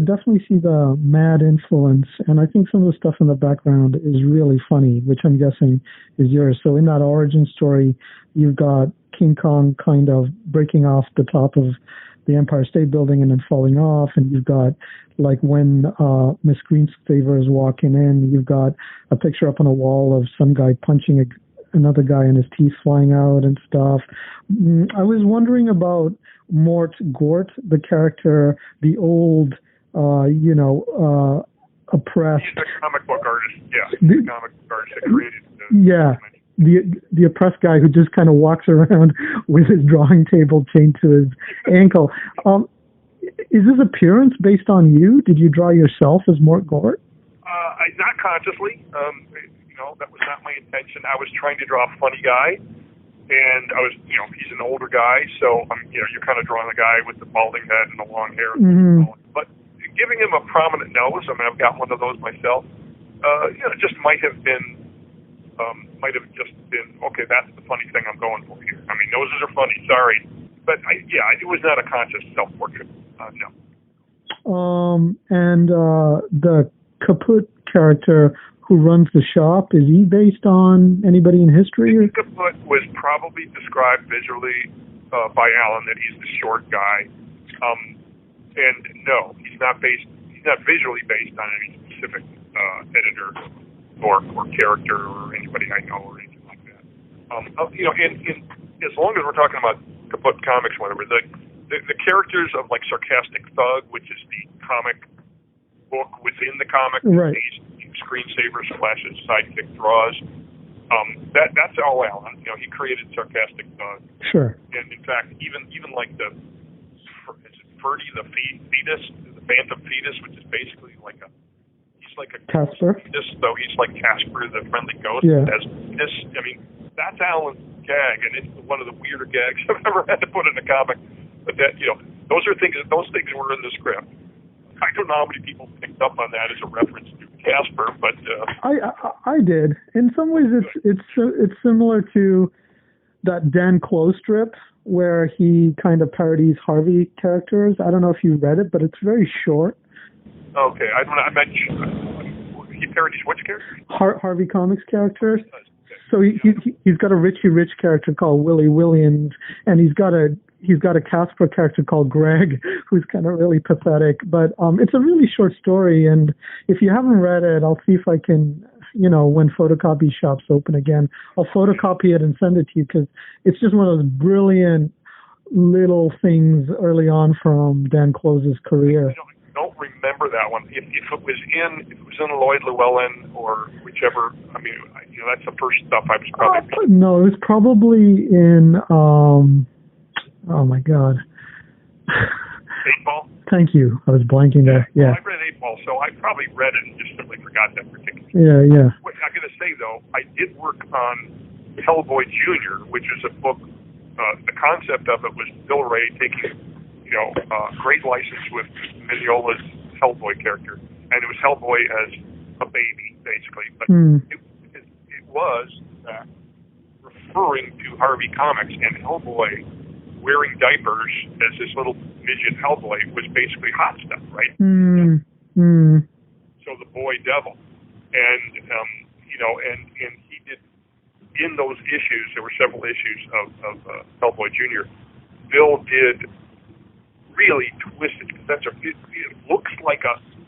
definitely see the Mad influence, and I think some of the stuff in the background is really funny, which I'm guessing is yours. So in that origin story, you've got King Kong kind of breaking off the top of the Empire State Building and then falling off, and you've got like when Miss Greensaver is walking in, you've got a picture up on a wall of some guy punching another guy and his teeth flying out and stuff. I was wondering about Mort Gort, the character, the old, oppressed. He's a comic book artist, yeah. He's a comic book artist that created the oppressed guy who just kind of walks around with his drawing table chained to his ankle. Is this appearance based on you? Did you draw yourself as Mort Gort? Not consciously. That was not my intention. I was trying to draw a funny guy, and I was, he's an older guy, so you're kind of drawing a guy with the balding head and the long hair. Mm-hmm. But giving him a prominent nose, I've got one of those myself. It just might have just been okay. That's the funny thing I'm going for here. I mean, noses are funny. Sorry, but it was not a conscious self-portrait. No. And the Kaput character who runs the shop, is he based on anybody in history? Kaput was probably described visually by Alan that he's the short guy. And no, he's not visually based on any specific editor or character or anybody I know or anything like that. As long as we're talking about Kaput comics, whatever, the characters of like Sarcastic Thug, which is the comic book within the comic, right. Screensaver Splash's sidekick draws. That's all Alan. He created Sarcastic Thug. Sure. And in fact, even like Ferdy the fetus, the Phantom fetus, which is basically like a Casper. So he's like Casper, the friendly ghost. Yeah. That's Alan's gag, and it's one of the weirder gags I've ever had to put in a comic. But those things were in the script. I don't know how many people picked up on that as a reference to Casper, but I did. In some ways, it's similar to that Dan Close strip where he kind of parodies Harvey characters. I don't know if you read it, but it's very short. Okay, I meant he parodies which characters? Harvey Comics characters. So he's got a Richie Rich character called Willie Williams, and he's got a Casper character called Greg, who's kind of really pathetic. But it's a really short story, and if you haven't read it, I'll see if I can, when photocopy shops open again, I'll photocopy it and send it to you, because it's just one of those brilliant little things early on from Dan Close's career. I don't remember that one. If it was in Lloyd Llewellyn or whichever, that's the first stuff I was probably reading. No, it was probably in, oh my God. 8 Ball? Thank you. I was blanking there. Yeah. Well, I read 8 Ball, so I probably read it and just simply forgot that particular. Yeah. What I'm going to say, though, I did work on Hellboy Jr., which is a book. The concept of it was Bill Ray taking, great license with Mignola's Hellboy character, and it was Hellboy as a baby, basically. But it was referring to Harvey Comics, and Hellboy wearing diapers as this little midget Hellboy was basically hot stuff, right? So the boy devil, and and he did in those issues. There were several issues of Hellboy Jr. Bill did really twisted. It looks like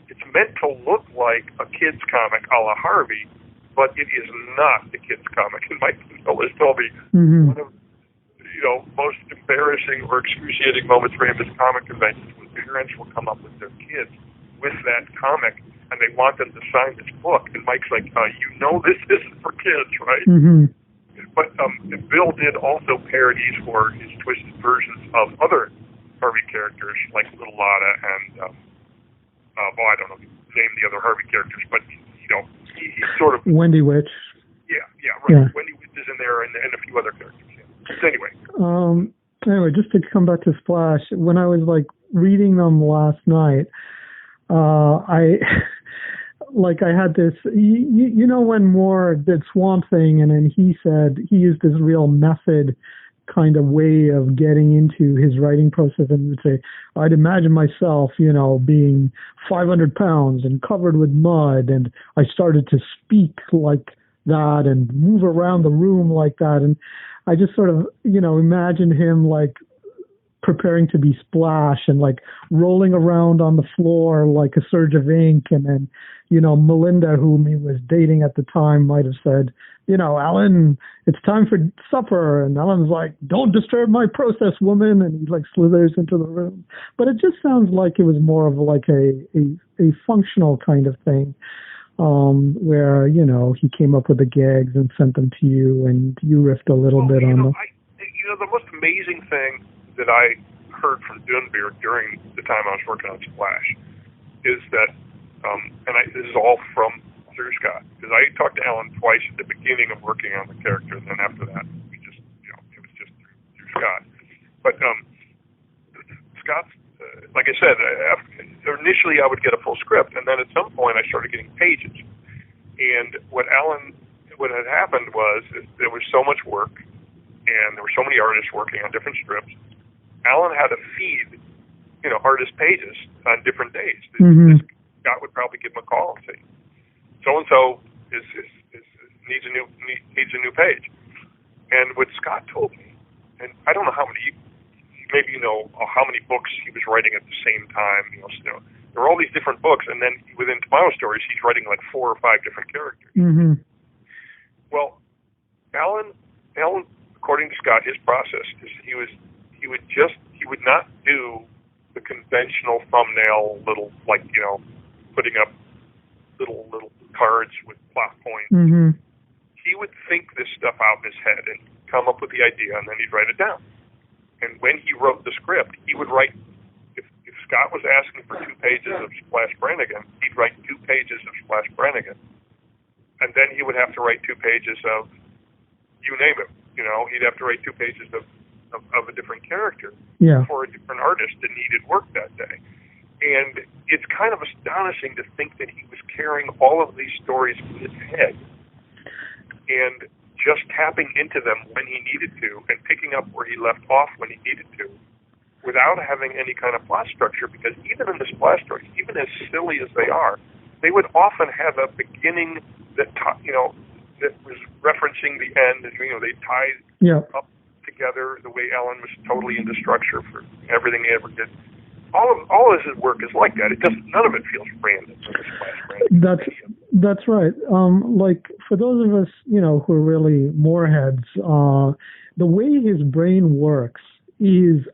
it's meant to look like a kid's comic a la Harvey, but it is not a kid's comic. And Mike has told me one of most embarrassing or excruciating moments for him at comic conventions when parents will come up with their kids with that comic and they want them to sign this book, and Mike's like, this isn't for kids, right? But Bill did also parodies for his twisted versions of other Harvey characters like Little Lotta and I don't know name the other Harvey characters, but he sort of Wendy Witch. Yeah, right. Yeah. Wendy Witch is in there and a few other characters. Yeah. Anyway, just to come back to Splash, when I was reading them last night, I had this, when Moore did Swamp Thing, and then he said he used this real method kind of way of getting into his writing process, and he would say, I'd imagine myself, being 500 pounds and covered with mud, and I started to speak like that and move around the room like that, and I just sort of, imagined him preparing to be Splash and rolling around on the floor like a surge of ink. And then, Melinda, whom he was dating at the time, might have said, Alan, it's time for supper. And Alan's like, don't disturb my process, woman. And he slithers into the room. But it just sounds like it was more of a functional kind of thing. Where, he came up with the gags and sent them to you, and you riffed a little bit on them. The most amazing thing that I heard from Dunbeer during the time I was working on Splash is that, this is all through Scott, because I talked to Alan twice at the beginning of working on the character, and then after that, we just, it was just through Scott. But Scott's, like I said, initially I would get a full script, and then at some point I started getting pages. And what had happened was there was so much work, and there were so many artists working on different strips. Alan had to feed, artist pages on different days. Scott would probably give him a call and say, so-and-so needs a new page. And what Scott told me, and I don't know how many, maybe how many books he was writing at the same time. There were all these different books, and then within Tomorrow Stories, he's writing 4 or 5 different characters. Well, Alan, according to Scott, his process is he would not do the conventional thumbnail little putting up little cards with plot points. He would think this stuff out in his head and come up with the idea, and then he'd write it down. And when he wrote the script, he would write, if Scott was asking for 2 pages of Splash Branigan, he'd write 2 pages of Splash Branigan. And then he would have to write 2 pages of, you name it, he'd have to write 2 pages of a different character for a different artist that needed work that day. And it's kind of astonishing to think that he was carrying all of these stories in his head and just tapping into them when he needed to and picking up where he left off when he needed to, without having any kind of plot structure. Because even in the splash stories, even as silly as they are, they would often have a beginning that that was referencing the end, and they tied up together the way Alan was totally into structure for everything he ever did. All of his work is like that. None of it feels random. That's right. Like for those of us, who are really moreheads, the way his brain works is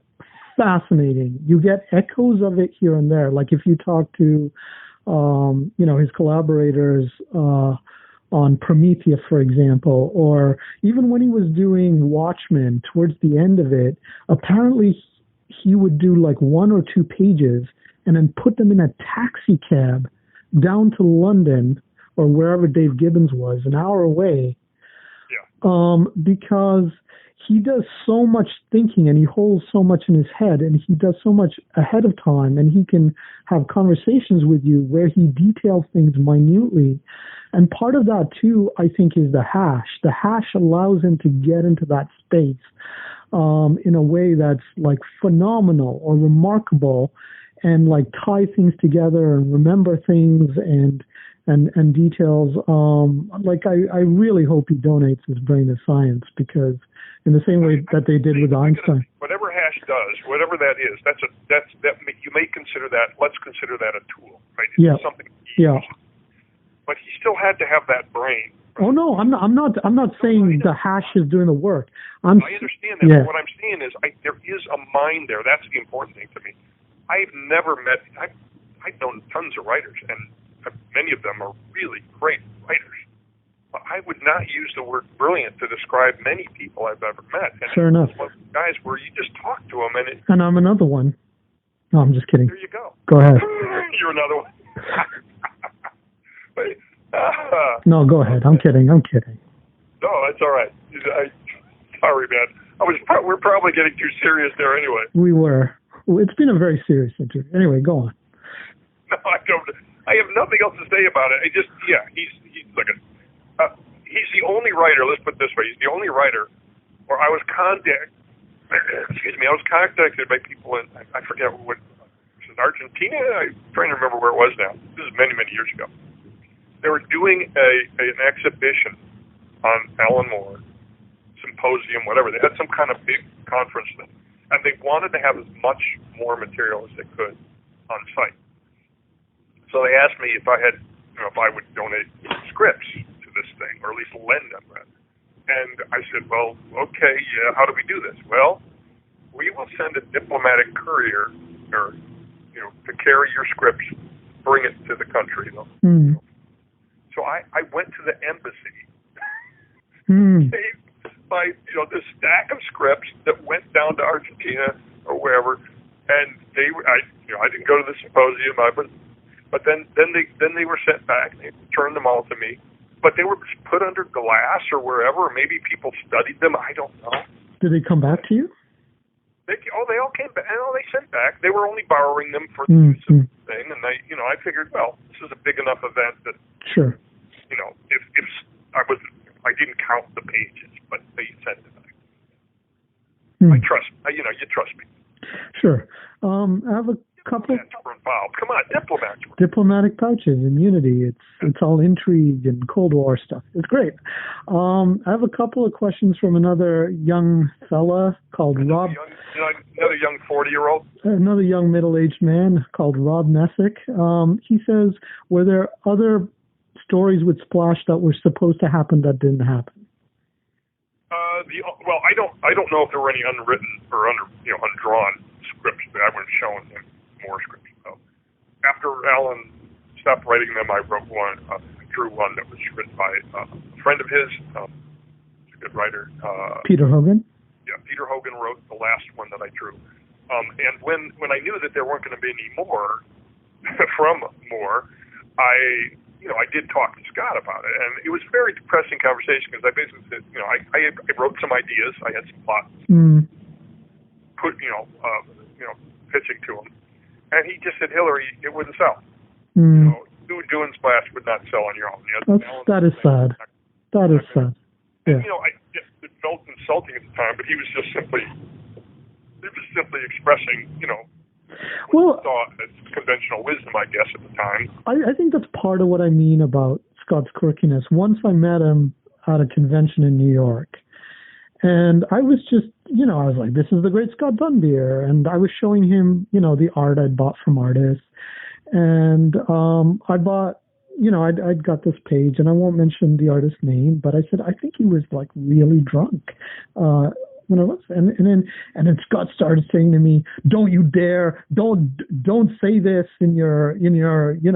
fascinating. You get echoes of it here and there. Like if you talk to, his collaborators on Prometheus, for example, or even when he was doing Watchmen, towards the end of it, apparently he would do like 1 or 2 pages and then put them in a taxi cab down to London or wherever Dave Gibbons was, an hour away, because he does so much thinking and he holds so much in his head and he does so much ahead of time, and he can have conversations with you where he details things minutely. And part of that too, I think, is the hash. The hash allows him to get into that space in a way that's like phenomenal or remarkable, and like tie things together and remember things and details. I really hope he donates his brain to science, because in the same way that they did with Einstein. Whatever hash does, whatever that is, that you may consider that. Let's consider that a tool, right? It's something. But he still had to have that brain. Oh no, I'm not saying the hash is doing the work. I understand that. But what I'm saying is, there is a mind there. That's the important thing to me. I've never met. I've known tons of writers, and many of them are really great writers. But I would not use the word brilliant to describe many people I've ever met. And fair enough. One of the guys where you just talk to them, and I'm another one. No, I'm just kidding. There you go. Go ahead. You're another one. No, go ahead. I'm kidding. No, that's all right. Sorry, man. We're probably getting too serious there anyway. We were. It's been a very serious interview. Anyway, go on. No, I don't. I have nothing else to say about it. He's the only writer. Let's put it this way: he's the only writer where I was contacted by people in, I forget what, was it Argentina? I'm trying to remember where it was now. This is many, many years ago. They were doing an exhibition on Alan Moore, symposium, whatever. They had some kind of big conference thing, and they wanted to have as much more material as they could on site. So they asked me if I would donate scripts to this thing, or at least lend them. And I said, well, okay, yeah, how do we do this? Well, we will send a diplomatic courier, to carry your scripts, bring it to the country. So I went to the embassy, saved by this stack of scripts that went down to Argentina or wherever, and I didn't go to the symposium. But then they were sent back. They returned them all to me, but they were put under glass or wherever. Or maybe people studied them. I don't know. Did they come back to you? They all came back. They sent back. They were only borrowing them for the use of the thing, and I figured, well, this is a big enough event that sure. If I didn't count the pages, but they sent it back. I trust. You trust me. Sure. I have a couple. Come on, diplomats. Diplomatic pouches, immunity. It's all intrigue and Cold War stuff. It's great. I have a couple of questions from another young fella called Rob. Another young 40-year-old. Another young middle-aged man called Rob Messick. He says, were there other stories with Splash that were supposed to happen that didn't happen? I don't know if there were any unwritten or undrawn scripts that I was showing them. More scripts. After Alan stopped writing them, I wrote one. Drew one that was written by a friend of his. He's a good writer. Peter Hogan. Yeah, Peter Hogan wrote the last one that I drew. And when I knew that there weren't going to be any more from Moore, I did talk to Scott about it, and it was a very depressing conversation because I basically said, I wrote some ideas, I had some plots, pitching to him, and he just said, Hilary, it wouldn't sell. Doing Splash would not sell on your own. That is sad. That is sad. And, it felt insulting at the time, but he was just simply expressing, what he saw as conventional wisdom, I guess, at the time. I think that's part of what I mean about Scott's quirkiness. Once I met him at a convention in New York, and I was just, I was like, this is the great Scott Dunbier. And I was showing him, the art I'd bought from artists. And I bought, I'd got this page, and I won't mention the artist's name, but I said, I think he was like really drunk. When I was, and then Scott started saying to me, "Don't you dare! Don't say this in your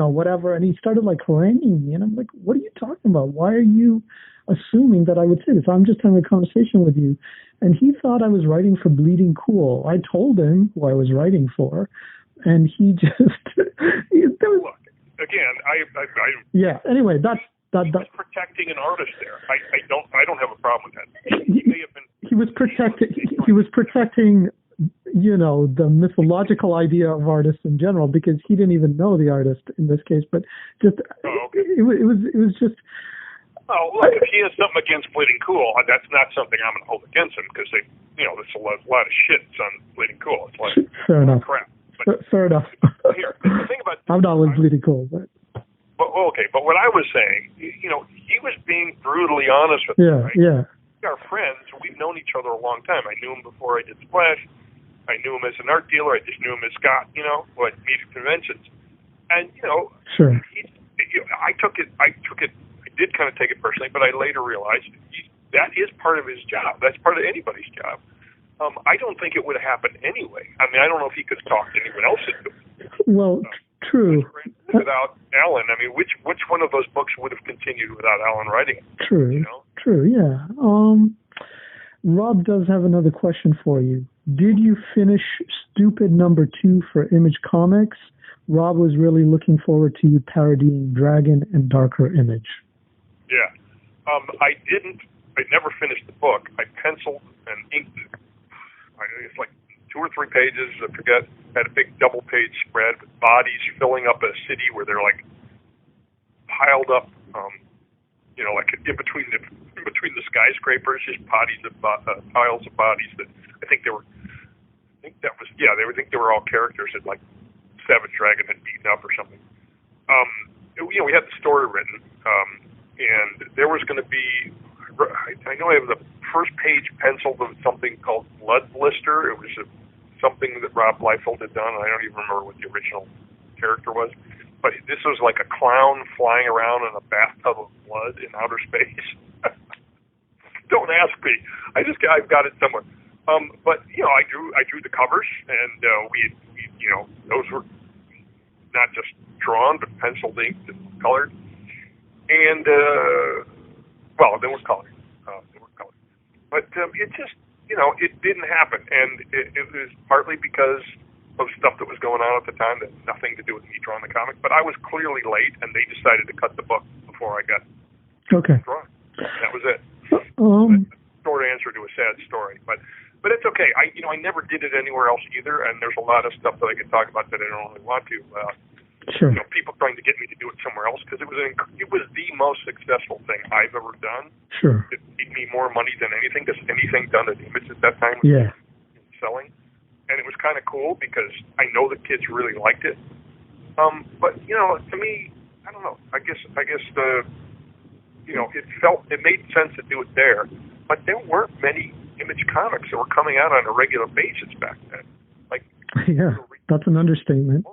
whatever." And he started like haranguing me, and I'm like, "What are you talking about? Why are you assuming that I would say this? I'm just having a conversation with you." And he thought I was writing for Bleeding Cool. I told him who I was writing for, and he just look again. Yeah. Anyway, that's protecting an artist there. I don't have a problem with that. He may have been. He was protecting, the mythological idea of artists in general, because he didn't even know the artist in this case. But just it was just. Oh, look, if he has something against Bleeding Cool, that's not something I'm going to hold against him, because there's a lot of shit on Bleeding Cool. It's like fair enough. Crap. Fair enough. Here, the thing about I'm not with Bleeding Cool, but. But what I was saying, he was being brutally honest with me. Right? Yeah. We are friends. We've known each other a long time. I knew him before I did Splash. I knew him as an art dealer. I just knew him as Scott, at meet at conventions. And, sure. I took it. I did kind of take it personally, but I later realized that is part of his job. That's part of anybody's job. I don't think it would have happened anyway. I mean, I don't know if he could talk to anyone else into it. Well, true. Without Alan, I mean, which one of those books would have continued without Alan writing it? True. True. Yeah. Rob does have another question for you. Did you finish Stupid #2 for Image Comics? Rob was really looking forward to you parodying Dragon and Darker Image. Yeah. I didn't. I never finished the book. I penciled and inked it. It's like 2 or 3 pages, I forget. Had a big double-page spread with bodies filling up a city where they're like piled up, like in between the skyscrapers, just bodies of piles of bodies that I think they were all characters that like Savage Dragon had beaten up or something. We had the story written, and there was going to be. I know I have the first page penciled of something called Blood Blister. It was something that Rob Liefeld had done, and I don't even remember what the original character was. But this was like a clown flying around in a bathtub of blood in outer space. Don't ask me. I've got it somewhere. But I drew the covers, and we those were not just drawn, but penciled, inked, and colored. And they were colored. But it just, it didn't happen. And it was partly because of stuff that was going on at the time that had nothing to do with me drawing the comic. But I was clearly late, and they decided to cut the book before I got drawn. That was it. Short answer to a sad story. But it's okay. I never did it anywhere else either, and there's a lot of stuff that I could talk about that I don't really want to. Sure. People trying to get me to do it somewhere else, because it was the most successful thing I've ever done. Sure. It made me more money than anything, because anything done at Image at that time was selling. And it was kind of cool because I know the kids really liked it. But to me, I don't know. I guess it made sense to do it there. But there weren't many Image comics that were coming out on a regular basis back then. That's an understatement.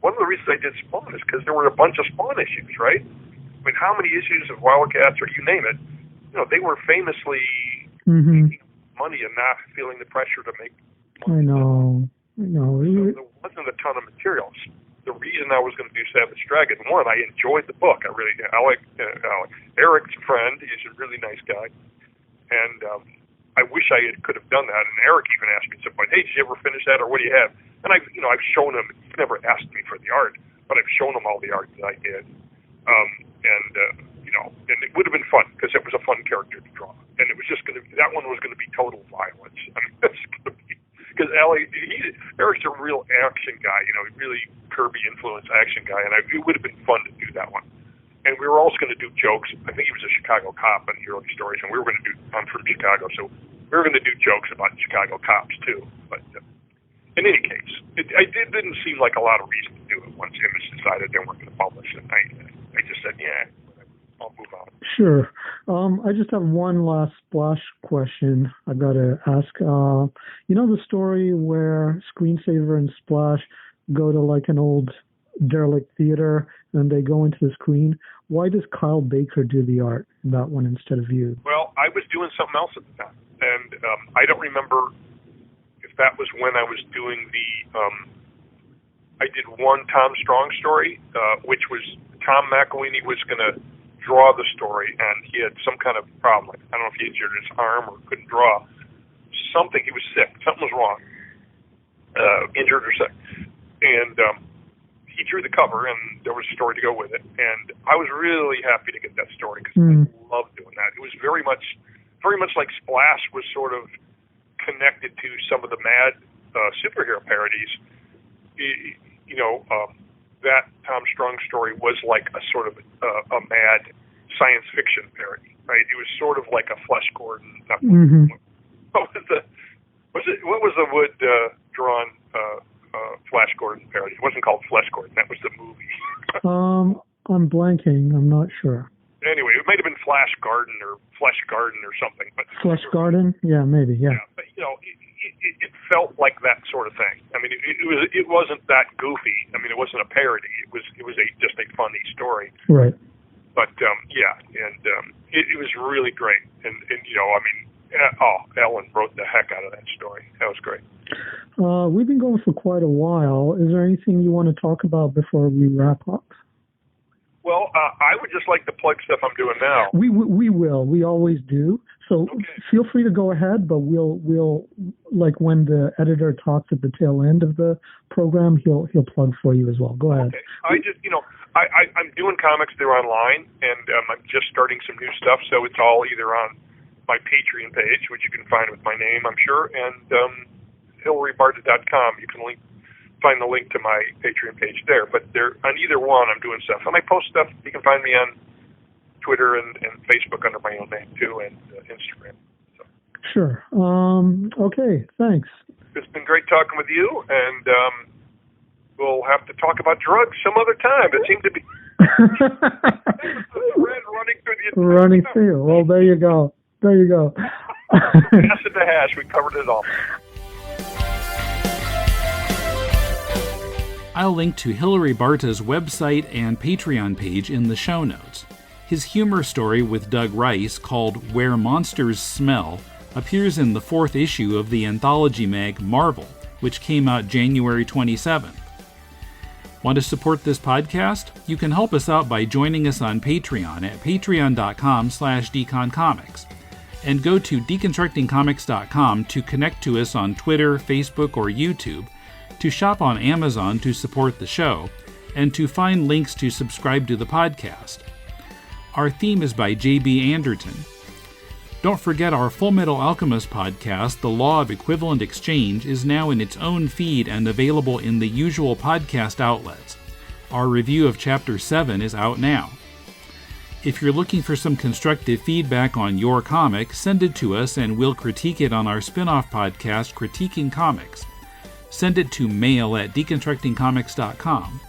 One of the reasons I did Spawn is because there were a bunch of Spawn issues, right? I mean, how many issues of Wildcats, or you name it, they were famously making money and not feeling the pressure to make money. I know. So there wasn't a ton of materials. The reason I was going to do Savage Dragon, one, I enjoyed the book. I really did. I like Eric's friend. He's a really nice guy. And I wish I could have done that. And Eric even asked me at some point, "Hey, did you ever finish that, or what do you have?" And I've shown him. He's never asked me for the art, but I've shown him all the art that I did. And it would have been fun because it was a fun character to draw. And it was just that one was going to be total violence. I mean, it's going to be, because Eric's a real action guy, really Kirby influenced action guy, and it would have been fun to do that one. And we were also going to do jokes. I think he was a Chicago cop in the early stories, and we were going to do, I'm from Chicago, so we were going to do jokes about Chicago cops, too. But in any case, it didn't seem like a lot of reason to do it once Image decided they weren't going to publish it. I just said, yeah, I'll move on. Sure. I just have one last Splash question I've got to ask. You know the story where Screensaver and Splash go to like an old derelict theater and they go into the screen? Why does Kyle Baker do the art in that one instead of you? Well, I was doing something else at the time, and I don't remember if that was when I was doing the I did one Tom Strong story, which was Tom McElhaney was going to draw the story, and he had some kind of problem. I don't know if he injured his arm or couldn't draw. Something, he was sick. Something was wrong. Injured or sick. And he drew the cover, and there was a story to go with it. And I was really happy to get that story because I loved doing that. It was very much like Splash was sort of connected to some of the Mad superhero parodies. That Tom Strong story was like a sort of a Mad science fiction parody, right? It was sort of like a Flash Gordon. What was the wood drawn Flash Gordon parody? It wasn't called Flash Gordon. That was the movie. I'm blanking. I'm not sure. Anyway, it might have been Flash Garden or Flesh Garden or something. But Flesh Garden? Yeah, maybe. Yeah. But it felt like that sort of thing. I mean, it wasn't that goofy. I mean, it wasn't a parody. It was just a funny story. Right. But it was really great. And Ellen wrote the heck out of that story. That was great. We've been going for quite a while. Is there anything you want to talk about before we wrap up? Well, I would just like to plug stuff I'm doing now. We will. We always do. So feel free to go ahead, but we'll like when the editor talks at the tail end of the program, he'll plug for you as well. Go ahead. Okay. I'm doing comics. They're online, and I'm just starting some new stuff. So it's all either on my Patreon page, which you can find with my name, I'm sure, and HilaryBarta.com. You can find the link to my Patreon page there. But on either one, I'm doing stuff. And I post stuff. You can find me on Twitter and Facebook under my own name, too, and Instagram. So. Sure. Okay, thanks. It's been great talking with you, and we'll have to talk about drugs some other time. It seemed to be red running through. Well, there you go. Acid to hash. We covered it all. I'll link to Hilary Barta's website and Patreon page in the show notes. His humor story with Doug Rice, called Where Monsters Smell, appears in the 4th issue of the anthology mag Marvel, which came out January 27th. Want to support this podcast? You can help us out by joining us on Patreon at patreon.com/deconcomics. And go to deconstructingcomics.com to connect to us on Twitter, Facebook, or YouTube, to shop on Amazon to support the show, and to find links to subscribe to the podcast. Our theme is by J.B. Anderton. Don't forget our Full Metal Alchemist podcast, The Law of Equivalent Exchange, is now in its own feed and available in the usual podcast outlets. Our review of Chapter 7 is out now. If you're looking for some constructive feedback on your comic, send it to us and we'll critique it on our spin-off podcast, Critiquing Comics. Send it to mail@deconstructingcomics.com.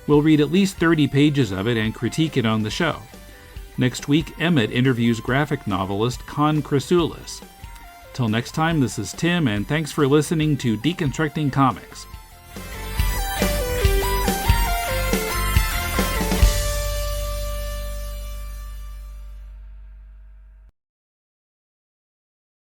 We'll read at least 30 pages of it and critique it on the show. Next week, Emmett interviews graphic novelist Con Chrysoulis. Till next time, this is Tim, and thanks for listening to Deconstructing Comics.